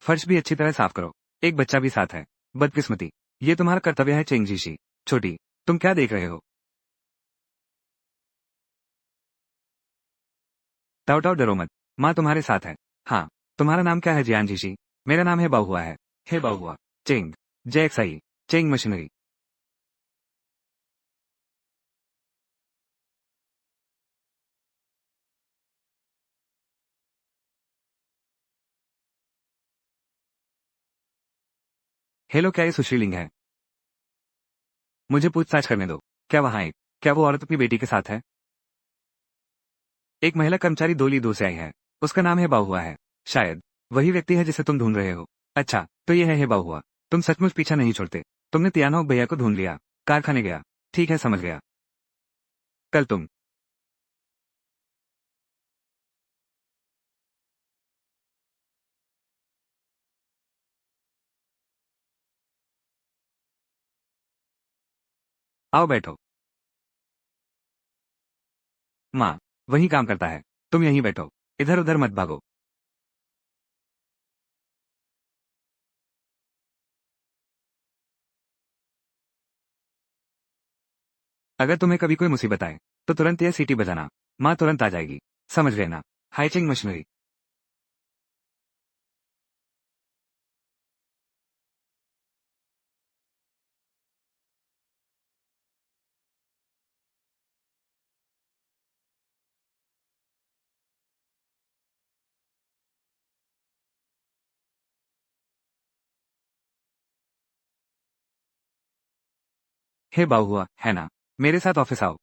[SPEAKER 1] फर्श भी अच्छी तरह साफ करो। एक बच्चा भी साथ है। बदकिस्मती, ये तुम्हारा कर्तव्य है चेंगजीशी। छोटी, तुम क्या देख रहे हो? टाओ टाओ, डरो मत। माँ तुम्हारे साथ है। हाँ। तुम्हारा नाम क्या है जियानजीशी? मेरा नाम है बाहुआ है। Hey Bahua. Cheng. JXI। Cheng machinery. Hello, क्या ये सुश्रीलिंग है? मुझे पूछताछ करने दो। क्या वो औरत अपनी बेटी के साथ है? एक महिला कर्मचारी दोली दूर से आई है। उसका नाम है बाहुआ है। शायद वही व्यक्ति है जिसे तुम ढूंढ रहे हो। अच्छा, तो ये है बाहुआ। तुम सचमुच पीछा नहीं छोड़ते। तुमने तियानोक भैया को ढूंढ लिया। कारखाने गया। ठीक है, समझ गया। कल तुम आओ बैठो। माँ, वही काम करता है। तुम यहीं बैठो। इधर उधर मत भागो। अगर तुम्हें कभी कोई मुसीबत आए तो तुरंत यह सीटी बजाना। माँ तुरंत आ जाएगी। समझ गए ना? हाइचिंग मशीनरी। हे बाहुआ, है ना? मेरे साथ ऑफिस आओ।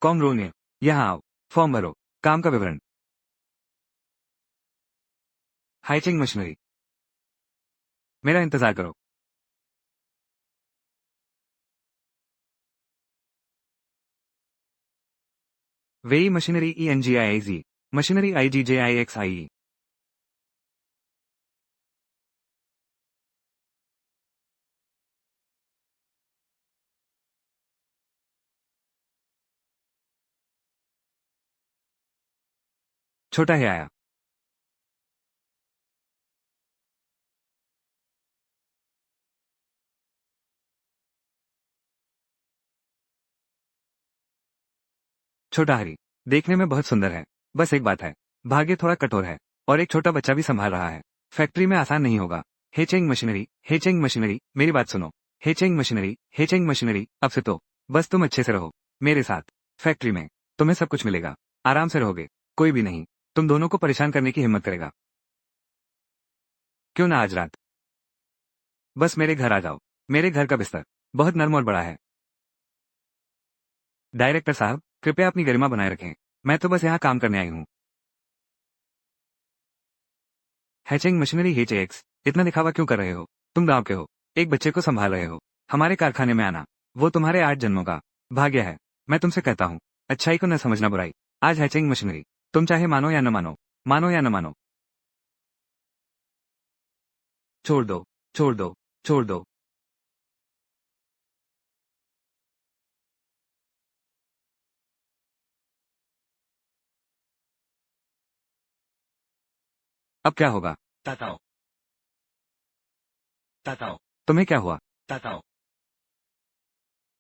[SPEAKER 1] कॉम रोने, यहाँ आओ। फॉर्म भरो। काम का विवरण। हाइचिंग मशीनरी। मेरा इंतजार करो। वेई मशीनरी ENGIIZ। Machinery IGJIXIE। छोटा है आया। छोटा हरी, देखने में बहुत सुंदर है। बस एक बात है, भाग्य थोड़ा कठोर है। और एक छोटा बच्चा भी संभाल रहा है। फैक्ट्री में आसान नहीं होगा। हेचेंग मशीनरी, हेचेंग मशीनरी, मेरी बात सुनो। हेचेंग मशीनरी, हेचेंग मशीनरी, अब से तो बस तुम अच्छे से रहो मेरे साथ। फैक्ट्री में तुम्हें सब कुछ मिलेगा। आराम से रहोगे। कोई भी नहीं तुम दोनों को परेशान करने की हिम्मत करेगा। क्यों ना आज रात बस मेरे घर आ जाओ। मेरे घर का बिस्तर बहुत नर्म और बड़ा है। डायरेक्टर साहब, कृपया अपनी गरिमा बनाए रखें। मैं तो बस यहाँ काम करने आई हूँ। हैचिंग मशीनरी HAX, इतना दिखावा क्यों कर रहे हो? तुम गांव के हो, एक बच्चे को संभाल रहे हो। हमारे कारखाने में आना, वो तुम्हारे 8 जन्मों का भाग्य है। मैं तुमसे कहता हूँ, अच्छाई को न समझना बुराई। आज हैचिंग मशीनरी, तुम चाहे मानो या न मानो, मानो या न मानो। छोड़ दो, छोड़ दो, छोड़ दो। अब क्या होगा? ताताओ, ताताओ, तुम्हें क्या हुआ? ताताओ,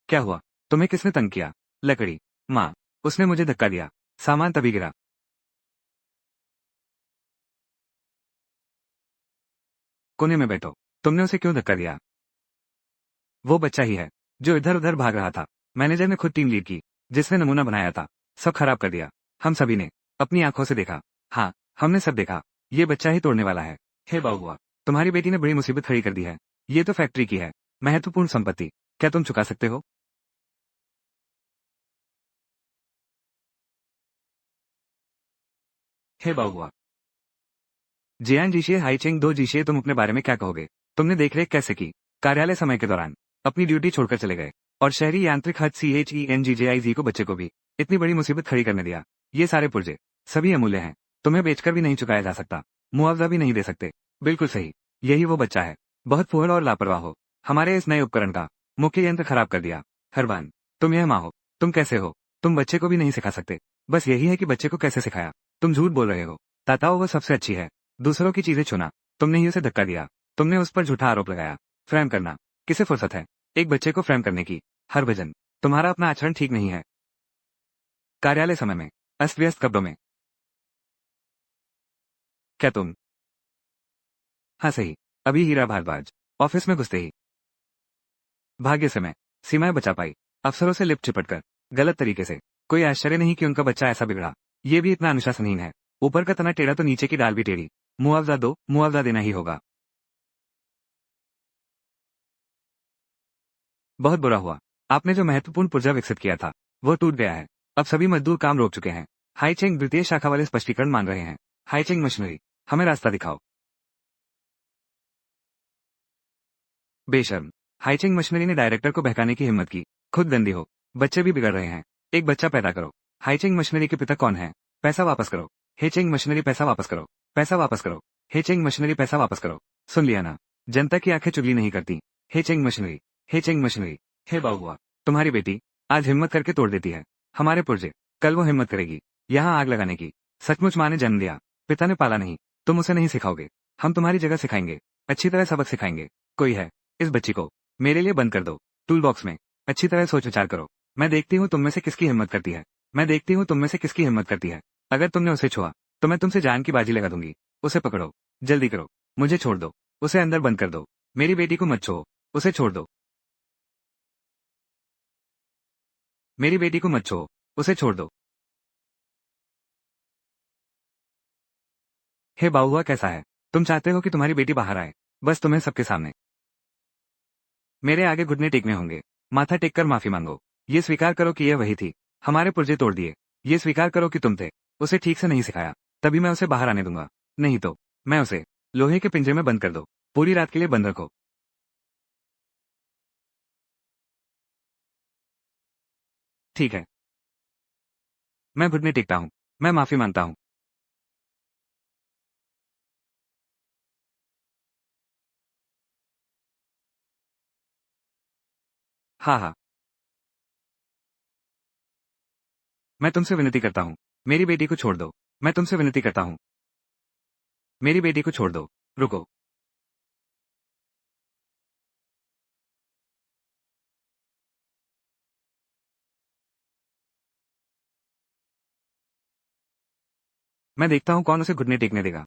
[SPEAKER 1] क्या हुआ? तुम्हें किसने तंग किया? लकड़ी। माँ, उसने मुझे धक्का दिया। सामान तभी गिरा। कोने में बैठो। तुमने उसे क्यों धक्का दिया? वो बच्चा ही है जो इधर उधर भाग रहा था। मैनेजर ने खुद टीम लीड की, जिसने नमूना बनाया था, सब खराब कर दिया। हम सभी ने अपनी आंखों से देखा। हाँ, हमने सब देखा। ये बच्चा ही तोड़ने वाला है। हे बहुआ, तुम्हारी बेटी ने बड़ी मुसीबत खड़ी कर दी है। ये तो फैक्ट्री की है, महत्वपूर्ण संपत्ति। क्या तुम चुका सकते हो? हे बहुआ, जियान जीशिए हाईचेंग दो जीशिए, तुम अपने बारे में क्या कहोगे? तुमने देखरेख कैसे की? कार्यालय समय के दौरान अपनी ड्यूटी छोड़कर चले गए और शहरी यांत्रिक हद CHENGJIZ को बच्चे को भी इतनी बड़ी मुसीबत खड़ी करने दिया। ये सारे पुर्जे सभी अमूल्य हैं। तुम्हें बेचकर भी नहीं चुकाया जा सकता, मुआवजा भी नहीं दे सकते। बिल्कुल सही, यही वो बच्चा है। बहुत फूहड़ और लापरवाह हो। हमारे इस नए उपकरण का मुख्य यंत्र खराब कर दिया। हरबान, तुम यह माँ हो। तुम कैसे हो? तुम बच्चे को भी नहीं सिखा सकते। बस यही है कि बच्चे को कैसे सिखाया। तुम झूठ बोल रहे हो। ताताओ वो सबसे अच्छी है। दूसरों की चीजें छूना, तुमने ही उसे धक्का दिया। तुमने उस पर झूठा आरोप लगाया। फ्रेम करना, किसे फुर्सत है एक बच्चे को फ्रेम करने की? हरभजन, तुम्हारा अपना आचरण ठीक नहीं है। कार्यालय समय में अस्त व्यस्त कपड़ों में क्या तुम? हाँ सही, अभी हीरा भारद्वाज ऑफिस में घुसते ही भाग्य से मैं सीमाएं बचा पाई। अफसरों से लिप चिपटकर गलत तरीके से। कोई आश्चर्य नहीं कि उनका बच्चा ऐसा बिगड़ा। ये भी इतना अनुशासनहीन है। ऊपर का तना टेढ़ा तो नीचे की डाल भी टेढ़ी। मुआवजा दो, मुआवजा देना ही होगा। बहुत बुरा हुआ। आपने जो महत्वपूर्ण पुर्जा विकसित किया था, वो टूट गया है। अब सभी मजदूर काम रोक चुके हैं। हाईचेंग द्वितीय शाखा वाले स्पष्टीकरण मान रहे हैं। हाईचेंग मशीनरी, हमें रास्ता दिखाओ। बेशर्म, हाईचेंग मशीनरी ने डायरेक्टर को बहकाने की हिम्मत की। खुद गंदी हो। बच्चे भी बिगड़ रहे हैं। एक बच्चा पैदा करो। हाईचेंग मशीनरी के पिता कौन है? पैसा वापस करो। हेचेंग मशीनरी पैसा वापस करो। पैसा वापस करो। हेचेंग मशीनरी पैसा वापस करो। सुन लिया ना? जनता की आंखें चुगली नहीं करती। हेचेंग मशीनरी, हेचेंग मशीनरी। हे बाहुआ, तुम्हारी बेटी आज हिम्मत करके तोड़ देती है हमारे पुर्जे। कल वो हिम्मत करेगी यहाँ आग लगाने की। सचमुच माँ ने जन्म दिया, पिता ने पाला नहीं। तुम उसे नहीं सिखाओगे, हम तुम्हारी जगह सिखाएंगे। अच्छी तरह सबक सिखाएंगे। कोई है? इस बच्ची को मेरे लिए बंद कर दो। टूल बॉक्स में अच्छी तरह सोच विचार करो। मैं देखती हूँ तुम में से किसकी हिम्मत करती है। मैं देखती हूँ तुम में से किसकी हिम्मत करती है। अगर तुमने उसे छुआ तो मैं तुमसे जान की बाजी लगा दूंगी। उसे पकड़ो, जल्दी करो। मुझे छोड़ दो, उसे अंदर बंद कर दो। मेरी बेटी को मत छुओ, उसे छोड़ दो। मेरी बेटी को मत छुओ, उसे छोड़ दो। हे बाहुआ, कैसा है? तुम चाहते हो कि तुम्हारी बेटी बाहर आए, बस तुम्हें सबके सामने मेरे आगे घुटने टेकने होंगे। माथा टेक कर माफी मांगो। ये स्वीकार करो कि यह वही थी। हमारे पुर्जे तोड़ दिए। ये स्वीकार करो कि तुम थे। उसे ठीक से नहीं सिखाया, तभी मैं उसे बाहर आने दूंगा। नहीं तो मैं उसे लोहे के पिंजरे में बंद कर दो। पूरी रात के लिए बंद रखो। ठीक है, मैं घुटने टेकता हूँ। मैं माफी मांगता हूँ। हाँ हाँ, मैं तुमसे विनती करता हूँ। मेरी बेटी को छोड़ दो। मैं तुमसे विनती करता हूँ। मेरी बेटी को छोड़ दो। रुको। मैं देखता हूँ कौन उसे घुटने टेकने देगा।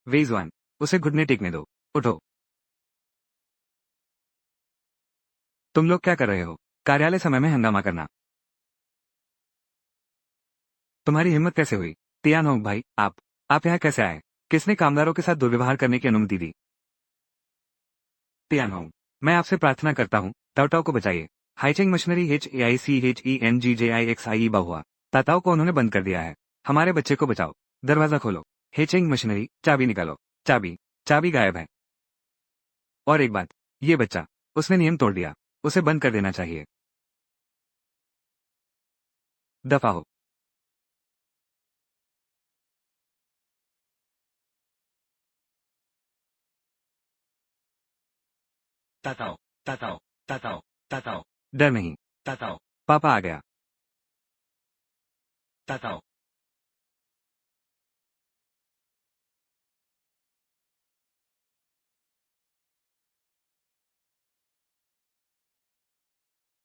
[SPEAKER 1] वेजवान, उसे घुटने टेकने दो। उठो। तुम लोग क्या कर रहे हो? कार्यालय समय में हंगामा करना। तुम्हारी हिम्मत कैसे हुई? तियानोंग भाई, आप यहाँ कैसे आए? किसने कामदारों के साथ दुर्व्यवहार करने की अनुमति दी? तियानहोंग, मैं आपसे प्रार्थना करता हूँ, ताओताओ को बचाइए। हाइचेंग मशीनरी HAICHENGJIXIE बहुआ। ताताओ को उन्होंने बंद कर दिया है। हमारे बच्चे को बचाओ। दरवाजा खोलो। हेचेंग मशीनरी, चाबी निकालो। चाबी। चाबी गायब है। और एक बात, ये बच्चा, उसने नियम तोड़ दिया। उसे बंद कर देना चाहिए। दफा हो। ताताओ, ताताओ, ताताओ, ताताओ। डर नहीं। ताताओ, पापा आ गया। ताताओ।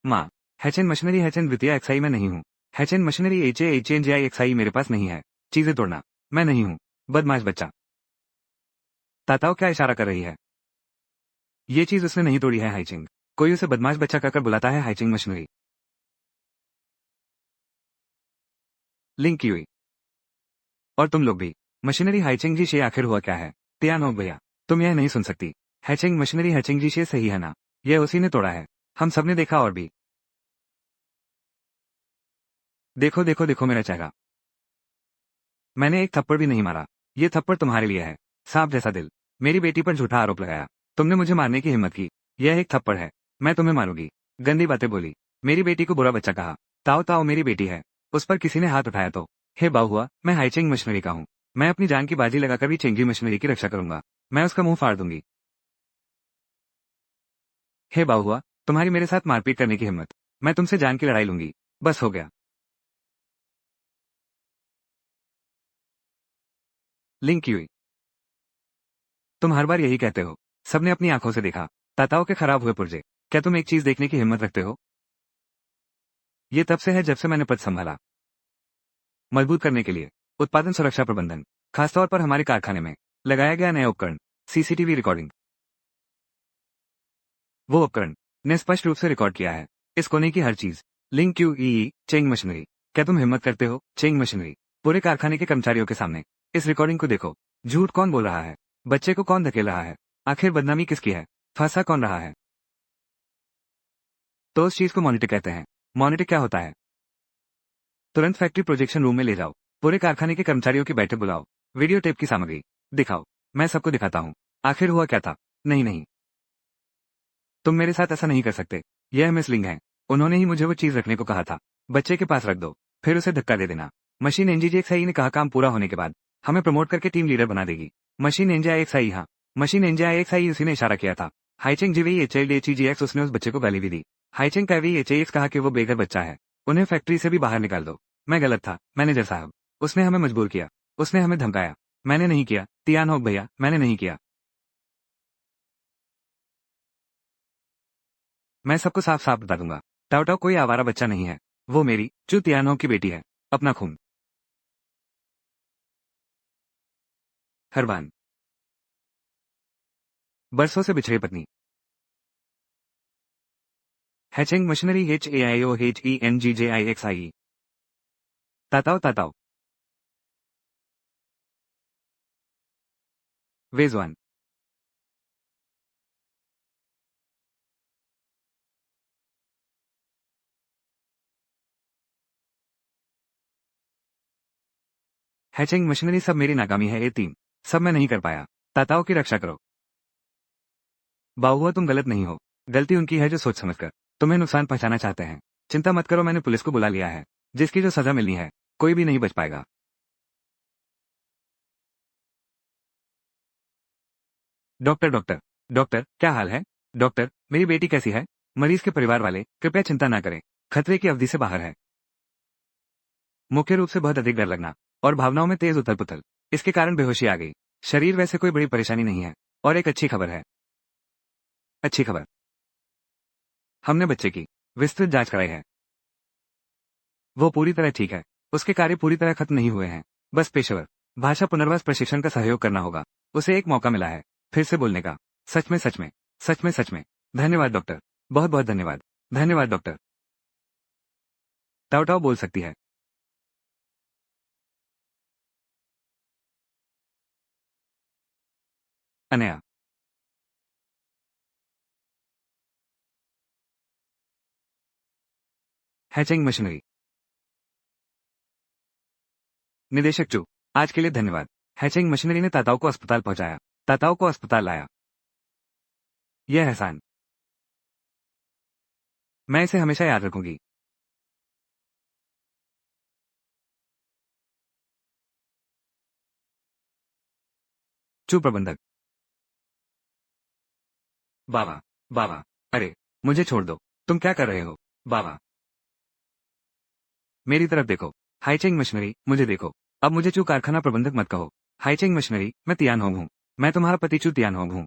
[SPEAKER 1] माँ, हैचेन मशीनरी हैचेन द्वितीय एक्साई में नहीं हूँ। हैचेन मशीनरी HAHNGI एक्साई मेरे पास नहीं है। चीजें तोड़ना, मैं नहीं हूँ। बदमाश बच्चा। ताताओ क्या इशारा कर रही है? ये चीज उसने नहीं तोड़ी है हाइचिंग। कोई उसे बदमाश बच्चा कहकर बुलाता है हाइचिंग मशीनरी। लिंक की हुई। और तुम लोग भी। मशीनरी हाइचिंग जी शे आखिर हुआ क्या है? तियानो भैया, तुम यह नहीं सुन सकती। हैचिंग मशीनरी हैचिंग जी शे सही है ना? यह उसी ने तोड़ा है। हम सबने देखा और भी। देखो देखो देखो मेरा चेहरा। मैंने एक थप्पड़ भी नहीं मारा। ये थप्पड़ तुम्हारे लिए है। सांप जैसा दिल। मेरी बेटी पर झूठा आरोप लगाया। तुमने मुझे मारने की हिम्मत की। यह एक थप्पड़ है। मैं तुम्हें मारूंगी। गंदी बातें बोली। मेरी बेटी को बुरा बच्चा कहा। ताओ ताओ मेरी बेटी है। उस पर किसी ने हाथ उठाया तो। हे बाहुआ, मैं हाइचिंग मशीनरी का हूँ। मैं अपनी जान की बाजी लगाकर भी चेंजी मशीनरी की रक्षा करूंगा। मैं उसका मुंह फाड़ दूंगी। हे बाहुआ, तुम्हारी मेरे साथ मारपीट करने की हिम्मत। मैं तुमसे जान की लड़ाई लूंगी। बस हो गया। लिंक की हुई। तुम हर बार यही कहते हो। सबने अपनी आंखों से देखा। ताताओं के खराब हुए पुर्जे। क्या तुम एक चीज देखने की हिम्मत रखते हो? ये तब से है जब से मैंने पद संभाला। मजबूत करने के लिए। उत्पादन सुरक्षा प्रबंधन। खासतौर पर हमारे कारखाने में लगाया गया नया उपकरण। CCTV recording. वो उपकरण ने स्पष्ट रूप से रिकॉर्ड किया है। इस कोने की हर चीज। Link QEE Cheng machinery. क्या तुम हिम्मत करते हो चेंग मशीनरी? पूरे कारखाने के कर्मचारियों के सामने इस रिकॉर्डिंग को देखो। झूठ कौन बोल रहा है? बच्चे को कौन धकेल रहा है? आखिर बदनामी किसकी है? फंसा कौन रहा है? तो उस चीज को मॉनिटर कहते हैं। मॉनिटर क्या होता है? तुरंत फैक्ट्री प्रोजेक्शन रूम में ले जाओ। पूरे कारखाने के कर्मचारियों की बैठक बुलाओ। वीडियो टेप की सामग्री दिखाओ। मैं सबको दिखाता हूँ। आखिर हुआ क्या था? नहीं नहीं, तुम मेरे साथ ऐसा नहीं कर सकते। यह मिस लिंग है। उन्होंने ही मुझे वो चीज रखने को कहा था। बच्चे के पास रख दो। फिर उसे धक्का दे देना। मशीन NGJXI ने कहा काम पूरा होने के बाद हमें प्रमोट करके टीम लीडर बना देगी। मशीन NJIXI, हाँ। मशीन NJIXI उसी ने इशारा किया था। हाइचेंग जीवी HLDHEGX उसने उस बच्चे को गाली भी दी। हाइचेंग का HAX कहा कि वो बेघर बच्चा है। उन्हें फैक्ट्री से भी बाहर निकाल दो। मैं गलत था मैनेजर साहब। उसने हमें मजबूर किया। उसने हमें धमकाया। मैंने नहीं किया तियानहोक भैया, मैंने नहीं किया। मैं सबको साफ साफ बता दूंगा। टाउटाउ कोई आवारा बच्चा नहीं है। वो मेरी चू तियानहोक की बेटी है। अपना खून। हरबान। बरसों से बिछड़ी पत्नी। Hatching machinery HAIOHENGJIXIE। ताताओ ताताओ। वेजवान। हैचिंग मशीनरी सब मेरी नाकामी है। A3 सब मैं नहीं कर पाया। ताताओ की रक्षा करो। बाहुआ तुम गलत नहीं हो। गलती उनकी है जो सोच समझकर तुम्हें नुकसान पहुंचाना चाहते हैं। चिंता मत करो, मैंने पुलिस को बुला लिया है। जिसकी जो सजा मिलनी है कोई भी नहीं बच पाएगा। डॉक्टर डॉक्टर डॉक्टर क्या हाल है? डॉक्टर मेरी बेटी कैसी है? मरीज के परिवार वाले कृपया चिंता ना करें। खतरे की अवधि से बाहर है। मुख्य रूप से बहुत अधिक डर लगना और भावनाओं में तेज उथल पुथल। इसके कारण बेहोशी आ गई। शरीर वैसे कोई बड़ी परेशानी नहीं है। और एक अच्छी खबर है। अच्छी खबर। हमने बच्चे की विस्तृत जांच कराई है। वो पूरी तरह ठीक है। उसके कार्य पूरी तरह खत्म नहीं हुए हैं। बस पेशेवर भाषा पुनर्वास प्रशिक्षण का सहयोग करना होगा। उसे एक मौका मिला है फिर से बोलने का। सच में सच में सच में सच में। धन्यवाद डॉक्टर। बहुत बहुत धन्यवाद। धन्यवाद डॉक्टर। टाओ टाओ बोल सकती है। अनया। Hatching machinery. निदेशक चू, आज के लिए धन्यवाद। हैचिंग मशीनरी ने ताताओ को अस्पताल पहुंचाया, ताताओ को अस्पताल लाया। यह एहसान मैं इसे हमेशा याद रखूंगी। चू प्रबंधक। बाबा, बाबा, अरे मुझे छोड़ दो। तुम क्या कर रहे हो? बाबा, मेरी तरफ देखो। हाईचेंग मशीनरी, मुझे देखो। अब मुझे चू कारखाना प्रबंधक मत कहो। हाईचेंग मशीनरी, मैं तियान होंग हूँ। मैं तुम्हारा पति चू तियान होंग हूँ।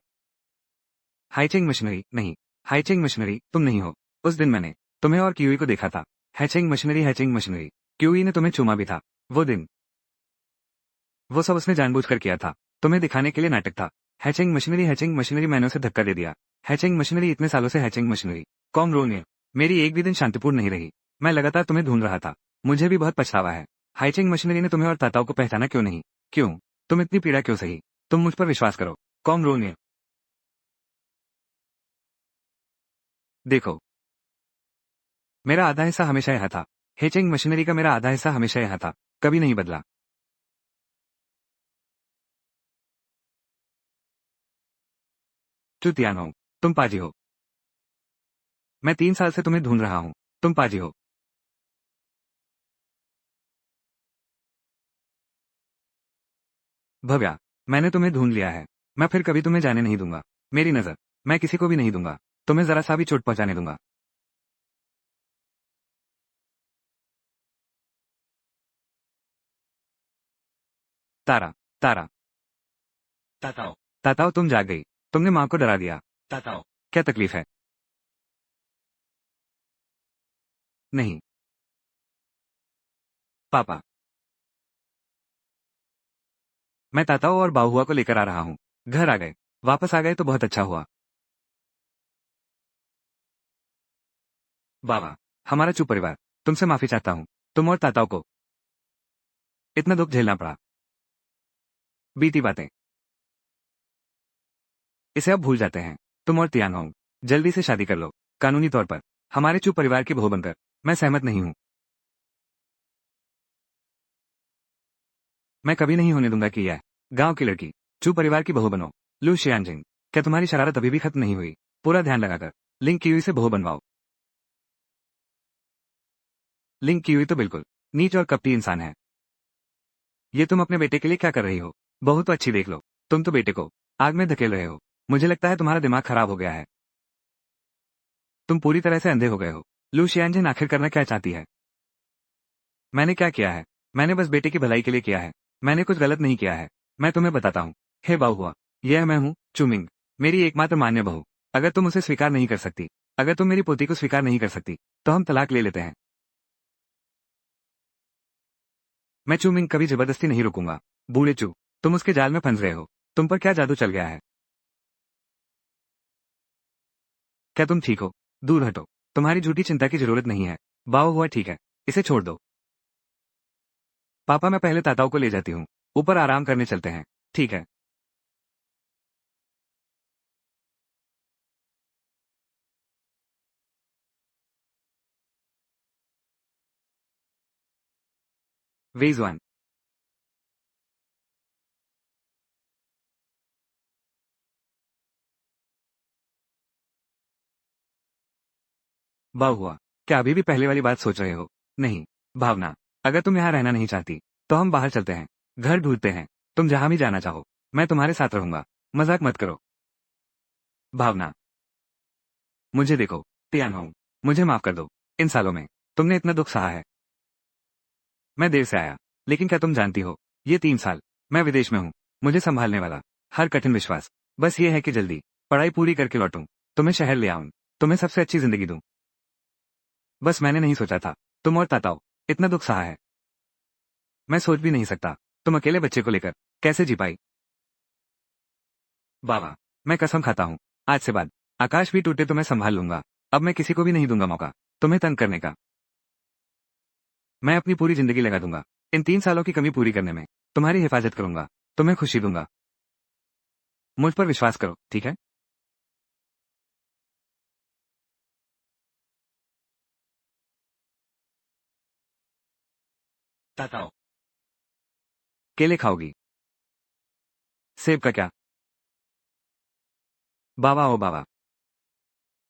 [SPEAKER 1] हाईचेंग मशीनरी, नहीं। हाईचेंग मशीनरी, तुम नहीं हो। उस दिन मैंने तुम्हें और क्यूई को देखा था। Hatching machinery, hatching machinery. QE ने तुम्हें चूमा भी था। वो दिन, वो सब उसने जानबूझकर किया था। तुम्हें दिखाने के लिए नाटक था। हैचिंग मशीनरी, हैचिंग मशीनरी, मैंने उसे धक्का दे दिया। हैचिंग मशीनरी, इतने सालों से हैचिंग मशीनरी। कॉम रोनियर, मेरी एक भी दिन शांतिपूर्ण नहीं रही। मैं लगातार तुम्हें ढूंढ रहा था। मुझे भी बहुत पछतावा है। हाईचिंग मशीनरी ने तुम्हें और ताताओं को पहचाना क्यों नहीं? क्यों? तुम इतनी पीड़ा क्यों सही? तुम मुझ पर विश्वास करो। कॉम रोनियर, देखो, मेरा आधा हिस्सा हमेशा यहाँ था। हेचिंग मशीनरी का मेरा आधा हिस्सा हमेशा यहाँ था, कभी नहीं बदला। चुतियान हो, तुम पाजी हो। मैं 3 साल से तुम्हें ढूंढ रहा हूँ। तुम पाजी हो। भव्या, मैंने तुम्हें ढूंढ लिया है। मैं फिर कभी तुम्हें जाने नहीं दूंगा। मेरी नजर, मैं किसी को भी नहीं दूंगा। तुम्हें जरा सा भी चोट पहुंचाने दूंगा। तारा, तारा, ताताओ, ताताओ, तुम जाग गई। तुमने माँ को डरा दिया। ताताओ, क्या तकलीफ है? नहीं, पापा, मैं ताताओ और बाहुआ को लेकर आ रहा हूँ। घर आ गए। वापस आ गए तो बहुत अच्छा हुआ। बाबा, हमारा चुप परिवार, तुमसे माफी चाहता हूँ। तुम और ताताओ को इतना दुख झेलना पड़ा। बीती बातें, इसे अब भूल जाते हैं। तुम और तियानोंग जल्दी से शादी कर लो। कानूनी तौर पर हमारे चू परिवार की बहू बनकर मैं सहमत नहीं हूं। मैं कभी नहीं होने दूंगा कि यह गांव की लड़की चू परिवार की बहू बनो। लू शियानजिंग, क्या तुम्हारी शरारत अभी भी खत्म नहीं हुई? पूरा ध्यान लगाकर लिंक की हुई से बहू बनवाओ। लिंक की हुई तो बिल्कुल नीच और कपटी इंसान है। ये तुम अपने बेटे के लिए क्या कर रही हो? बहू तो अच्छी देख लो। तुम तो बेटे को आग में धकेल रहे हो। मुझे लगता है तुम्हारा दिमाग खराब हो गया है। तुम पूरी तरह से अंधे हो गए हो। लू शियानजिन आखिर करना क्या चाहती है? मैंने क्या किया है? मैंने बस बेटे की भलाई के लिए किया है। मैंने कुछ गलत नहीं किया है। मैं तुम्हें बताता हूँ। हे बाऊ हुआ, यह मैं हूँ, चुमिंग, मेरी एकमात्र मान्य बहू। अगर तुम उसे स्वीकार नहीं कर सकती, अगर तुम मेरी पोती को स्वीकार नहीं कर सकती, तो हम तलाक ले लेते हैं। मैं चुमिंग कभी जबरदस्ती नहीं रुकूंगा। बूढ़े चू, तुम उसके जाल में फंस रहे हो। तुम पर क्या जादू चल गया है? क्या तुम ठीक हो? दूर हटो। तुम्हारी झूठी चिंता की जरूरत नहीं है। बाऊ हुआ, ठीक है, इसे छोड़ दो। पापा, मैं पहले ताताओं को ले जाती हूँ। ऊपर आराम करने चलते हैं। ठीक है। वेजवान, बाऊ हुआ, क्या अभी भी पहले वाली बात सोच रहे हो? नहीं, भावना, अगर तुम यहाँ रहना नहीं चाहती, तो हम बाहर चलते हैं। घर ढूंढते हैं। तुम जहां भी जाना चाहो, मैं तुम्हारे साथ रहूंगा। मजाक मत करो। भावना, मुझे देखो। तियानहोंग, मुझे माफ कर दो। इन सालों में तुमने इतना दुख सहा है। मैं देर से आया, लेकिन क्या तुम जानती हो, ये 3 साल मैं विदेश में हूँ। मुझे संभालने वाला हर कठिन विश्वास बस ये है कि जल्दी पढ़ाई पूरी करके लौटूं, तुम्हें शहर ले आऊं, तुम्हें सबसे अच्छी जिंदगी दूं। बस मैंने नहीं सोचा था तुम और ताताओ इतना दुख सहा है। मैं सोच भी नहीं सकता तुम अकेले बच्चे को लेकर कैसे जी पाई। बाबा, मैं कसम खाता हूँ, आज से बाद आकाश भी टूटे तो मैं संभाल लूंगा। अब मैं किसी को भी नहीं दूंगा मौका तुम्हें तंग करने का। मैं अपनी पूरी जिंदगी लगा दूंगा इन 3 सालों की कमी पूरी करने में। तुम्हारी हिफाजत करूंगा। तुम्हें खुशी दूंगा। मुझ पर विश्वास करो, ठीक है? ताताओ, केले खाओगी? सेब का क्या? बाबा ओ बाबा,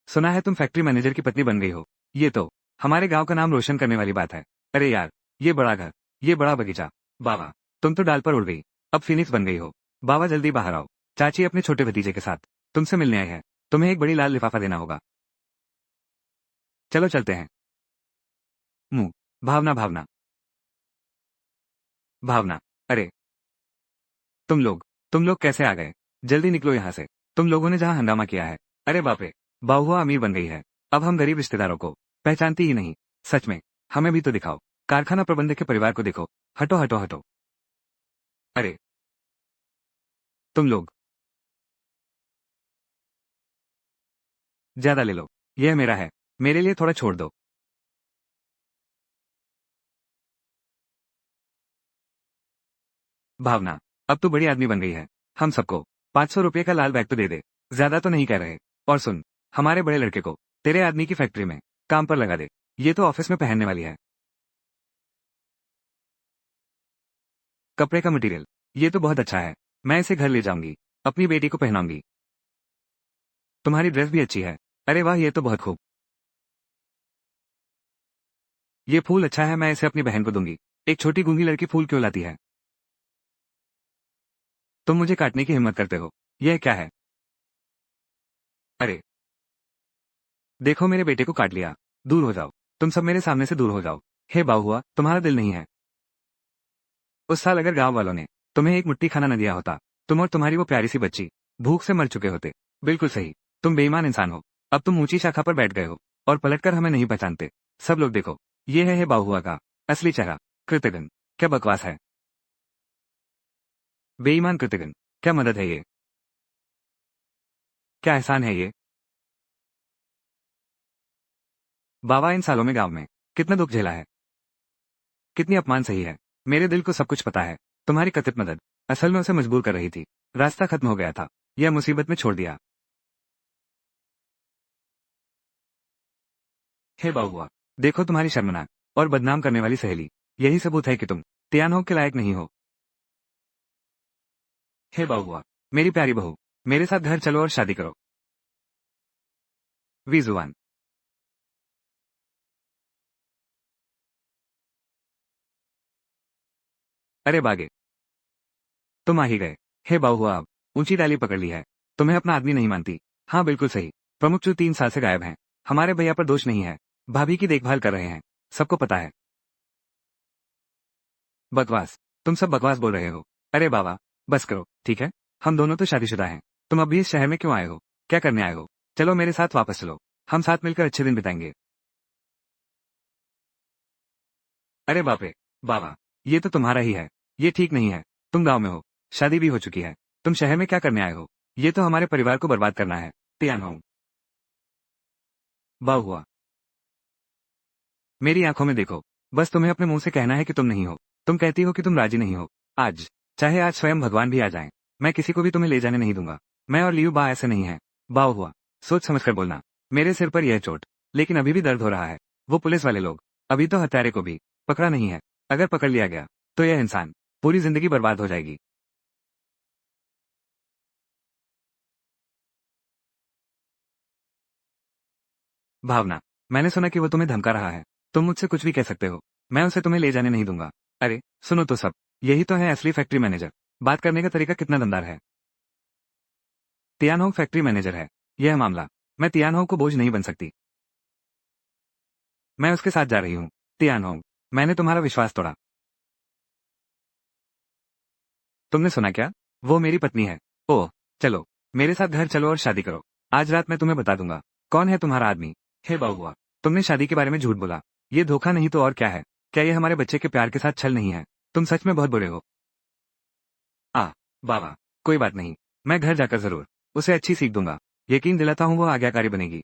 [SPEAKER 1] सुना है तुम फैक्ट्री मैनेजर की पत्नी बन गई हो। ये तो हमारे गांव का नाम रोशन करने वाली बात है। अरे यार, ये बड़ा घर, ये बड़ा बगीचा। बाबा, तुम तो डाल पर उड़ गई, अब फिनिक्स बन गई हो। बाबा जल्दी बाहर आओ, चाची अपने छोटे भतीजे के साथ तुमसे मिलने आई है। तुम्हें एक बड़ी लाल लिफाफा देना होगा। चलो चलते हैं। मुंह, भावना भावना भावना, अरे तुम लोग कैसे आ गए? जल्दी निकलो यहाँ से। तुम लोगों ने जहाँ हंगामा किया है। अरे बाप रे, बहुआ अमीर बन गई है। अब हम गरीब रिश्तेदारों को पहचानती ही नहीं। सच में, हमें भी तो दिखाओ। कारखाना प्रबंधक के परिवार को देखो। हटो हटो हटो। अरे, तुम लोग ज्यादा ले लो। यह मेरा है, मेरे लिए थोड़ा छोड़ दो। भावना, अब तू बड़ी आदमी बन गई है। हम सबको 500 रुपये का लाल बैग तो दे दे। ज्यादा तो नहीं कह रहे। और सुन, हमारे बड़े लड़के को तेरे आदमी की फैक्ट्री में काम पर लगा दे। ये तो ऑफिस में पहनने वाली है। कपड़े का मटेरियल, ये तो बहुत अच्छा है। मैं इसे घर ले जाऊंगी, अपनी बेटी को पहनाऊंगी। तुम्हारी ड्रेस भी अच्छी है। अरे वाह, ये तो बहुत खूब। ये फूल अच्छा है, मैं इसे अपनी बहन को दूंगी। एक छोटी गूंगी लड़की फूल क्यों लाती है? तुम मुझे काटने की हिम्मत करते हो। यह क्या है? अरे, देखो मेरे बेटे को काट लिया। दूर हो जाओ। तुम सब मेरे सामने से दूर हो जाओ। हे बाहुआ, तुम्हारा दिल नहीं है। उस साल अगर गांव वालों ने तुम्हें एक मुट्ठी खाना न दिया होता, तुम और तुम्हारी वो प्यारी सी बच्ची भूख से मर चुके होते। बिल्कुल सही। तुम बेईमान इंसान हो। अब तुम ऊंची शाखा पर बैठ गए हो और पलटकर हमें नहीं पहचानते। सब लोग देखो, ये है बाहुआ का असली चेहरा। कृतघ्न, क्या बकवास है। बेईमान कृतघ्न, क्या मदद है ये? क्या एहसान है ये? बाबा, इन सालों में गांव में कितना दुख झेला है, कितनी अपमान सही है। मेरे दिल को सब कुछ पता है। तुम्हारी कथित मदद असल में उसे मजबूर कर रही थी। रास्ता खत्म हो गया था, यह मुसीबत में छोड़ दिया। हे बाहुआ, देखो तुम्हारी शर्मनाक और बदनाम करने वाली सहेली। यही सबूत है कि तुम तियानों के लायक नहीं हो। हे बाहुआ, मेरी प्यारी बहू, मेरे साथ घर चलो और शादी करो। वी जुबान, अरे बागे, तुम आ ही गए। हे बाहुआ, अब ऊंची डाली पकड़ ली है। तुम्हें अपना आदमी नहीं मानती। हाँ बिल्कुल सही। प्रमुख जो 3 साल से गायब हैं। हमारे भैया पर दोष नहीं है। भाभी की देखभाल कर रहे हैं। सबको पता है। बकवास, तुम सब बकवास बोल रहे हो। अरे बाबा, बस करो, ठीक है। हम दोनों तो शादीशुदा हैं। तुम अभी इस शहर में क्यों आए हो? क्या करने आए हो? चलो मेरे साथ वापस चलो। हम साथ मिलकर अच्छे दिन बिताएंगे। अरे बाप रे, बाबा, ये तो तुम्हारा ही है। ये ठीक नहीं है। तुम गांव में हो, शादी भी हो चुकी है। तुम शहर में क्या करने आए हो? ये तो हमारे परिवार को बर्बाद करना है। तियान हो, वाह हुआ। मेरी आंखों में देखो। बस तुम्हें अपने मुंह से कहना है कि तुम नहीं हो। तुम कहती हो कि तुम राजी नहीं हो। आज, चाहे आज स्वयं भगवान भी आ जाएं, मैं किसी को भी तुम्हें ले जाने नहीं दूंगा। मैं और लियू बा ऐसे नहीं है। बाव हुआ, सोच समझ कर बोलना। मेरे सिर पर यह चोट, लेकिन अभी भी दर्द हो रहा है। वो पुलिस वाले लोग अभी तो हत्यारे को भी पकड़ा नहीं है। अगर पकड़ लिया गया तो यह इंसान पूरी जिंदगी बर्बाद हो जाएगी। भावना, मैंने सुना कि वो तुम्हें धमका रहा है। तुम मुझसे कुछ भी कह सकते हो, मैं उसे तुम्हें ले जाने नहीं दूंगा। अरे सुनो तो सब, यही तो है असली फैक्ट्री मैनेजर। बात करने का तरीका कितना दमदार है। तियानहोंग फैक्ट्री मैनेजर है। यह मामला, मैं तियानहोंग को बोझ नहीं बन सकती। मैं उसके साथ जा रही हूँ। तियानहोंग, मैंने तुम्हारा विश्वास तोड़ा। तुमने सुना क्या? वो मेरी पत्नी है। ओह, चलो मेरे साथ घर चलो और शादी करो। आज रात मैं तुम्हें बता दूंगा कौन है तुम्हारा आदमी। हे बहुआ, तुमने शादी के बारे में झूठ बोला। ये धोखा नहीं तो और क्या है? क्या ये हमारे बच्चे के प्यार के साथ छल नहीं है? तुम सच में बहुत बुरे हो। आ, बाबा, कोई बात नहीं। मैं घर जाकर जरूर उसे अच्छी सीख दूंगा। यकीन दिलाता हूँ वो आज्ञाकारी बनेगी।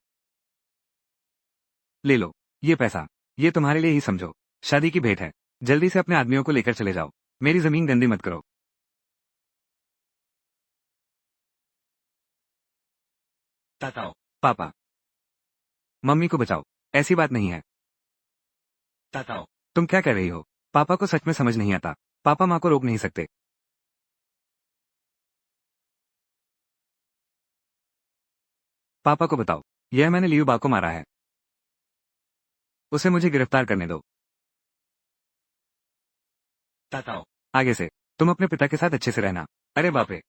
[SPEAKER 1] ले लो, ये पैसा। ये तुम्हारे लिए ही समझो। शादी की भेंट है। जल्दी से अपने आदमियों को लेकर चले जाओ। मेरी जमीन गंदी मत करो। ताताओ, पापा, मम्मी को बचाओ। ऐसी बात नहीं है। ताताओ, तुम क्या कर रही हो? पापा को सच में समझ नहीं आता। पापा माँ को रोक नहीं सकते। पापा को बताओ, यह मैंने लियू बा को मारा है। उसे मुझे गिरफ्तार करने दो। ताताओ, आगे से तुम अपने पिता के साथ अच्छे से रहना। अरे बाप रे।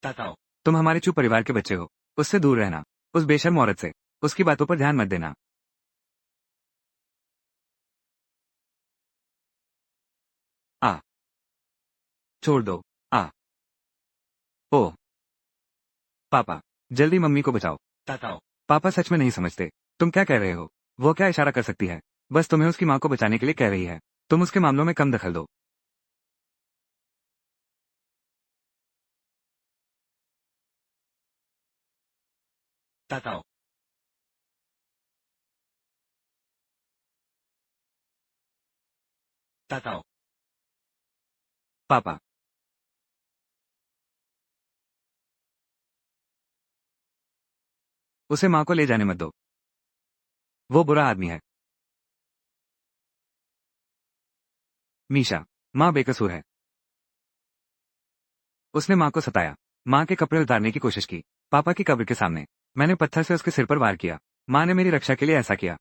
[SPEAKER 1] ताताओ, तुम हमारे चू परिवार के बच्चे हो। उससे दूर रहना। उस बेशर्म औरत से। उसकी बातों पर ध्यान मत देना। आ, छोड़ दो। आ, ओ, पापा, जल्दी मम्मी को बचाओ। ताताओ, पापा सच में नहीं समझते। तुम क्या कह रहे हो? वो क्या इशारा कर सकती है? बस तुम्हें उसकी माँ को बचाने के लिए कह रही है। तुम उसके मामलों में कम दखल दो। ताताओ, ताताओ, पापा, उसे माँ को ले जाने मत दो। वो बुरा आदमी है। मीशा, माँ बेकसूर है। उसने माँ को सताया। माँ के कपड़े उतारने की कोशिश की। पापा की कब्र के सामने। मैंने पत्थर से उसके सिर पर वार किया। माँ ने मेरी रक्षा के लिए ऐसा किया।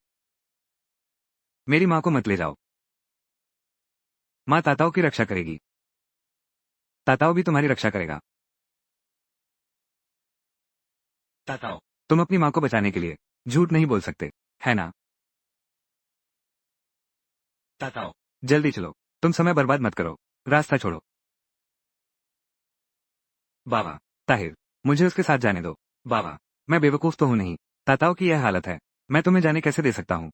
[SPEAKER 1] मेरी माँ को मत ले जाओ। माँ ताताओं की रक्षा करेगी। ताताओ भी तुम्हारी रक्षा करेगा। ताताओ, तुम अपनी माँ को बचाने के लिए झूठ नहीं बोल सकते, है ना? ताताओ, जल्दी चलो। तुम समय बर्बाद मत करो। रास्ता छोड़ो। बाबा, ताहिर, मुझे उसके साथ जाने दो। बाबा, मैं बेवकूफ तो हूं नहीं। ताताओं की यह हालत है। मैं तुम्हें जाने कैसे दे सकता हूँ?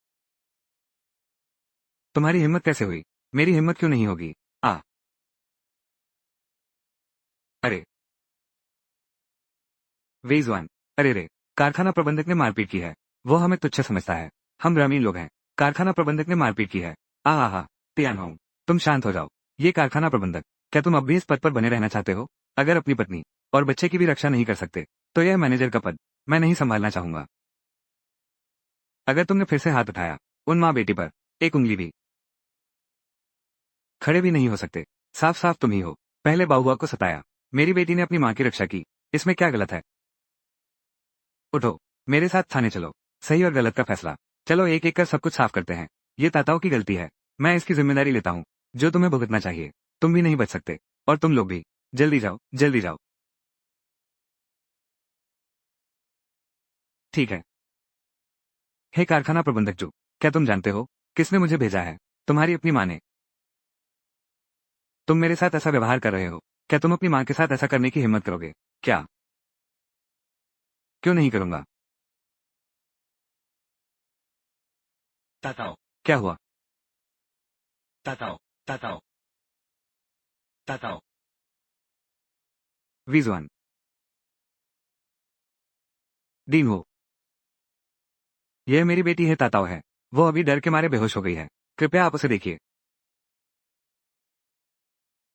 [SPEAKER 1] तुम्हारी हिम्मत कैसे हुई? मेरी हिम्मत क्यों नहीं होगी? आ, अरे, वेजवान, अरे रे, कारखाना प्रबंधक ने मारपीट की है। वो हमें तुच्छ समझता है। हम ग्रामीण लोग हैं। कारखाना प्रबंधक ने मारपीट की है। आहा, तियान हो। तुम शांत हो जाओ। ये कारखाना प्रबंधक, क्या तुम अब भी इस पद पर बने रहना चाहते हो? अगर अपनी पत्नी और बच्चे की भी रक्षा नहीं कर सकते, तो यह मैनेजर का पद मैं नहीं संभालना चाहूंगा। अगर तुमने फिर से हाथ उठाया उन माँ बेटी पर, एक उंगली भी खड़े भी नहीं हो सकते। साफ साफ तुम ही हो। पहले बाहुआ को सताया। मेरी बेटी ने अपनी माँ की रक्षा की। इसमें क्या गलत है? उठो, मेरे साथ थाने चलो। सही और गलत का फैसला। चलो एक एक कर सब कुछ साफ करते हैं। ये ताताओं की गलती है। मैं इसकी जिम्मेदारी लेता हूँ। जो तुम्हें भुगतना चाहिए। तुम भी नहीं बच सकते। और तुम लोग भी। जल्दी जाओ, जल्दी जाओ। ठीक है। हे कारखाना प्रबंधक जो, क्या तुम जानते हो किसने मुझे भेजा है? तुम्हारी अपनी माँ ने। तुम मेरे साथ ऐसा व्यवहार कर रहे हो। क्या तुम अपनी माँ के साथ ऐसा करने की हिम्मत करोगे? क्या? क्यों नहीं करूंगा? ताताओ, क्या हुआ? ताताओ, ताताओ, ताताओ, विजवान, डीन हो। यह मेरी बेटी है ताताओ है। वो अभी डर के मारे बेहोश हो गई है। कृपया आप उसे देखिए।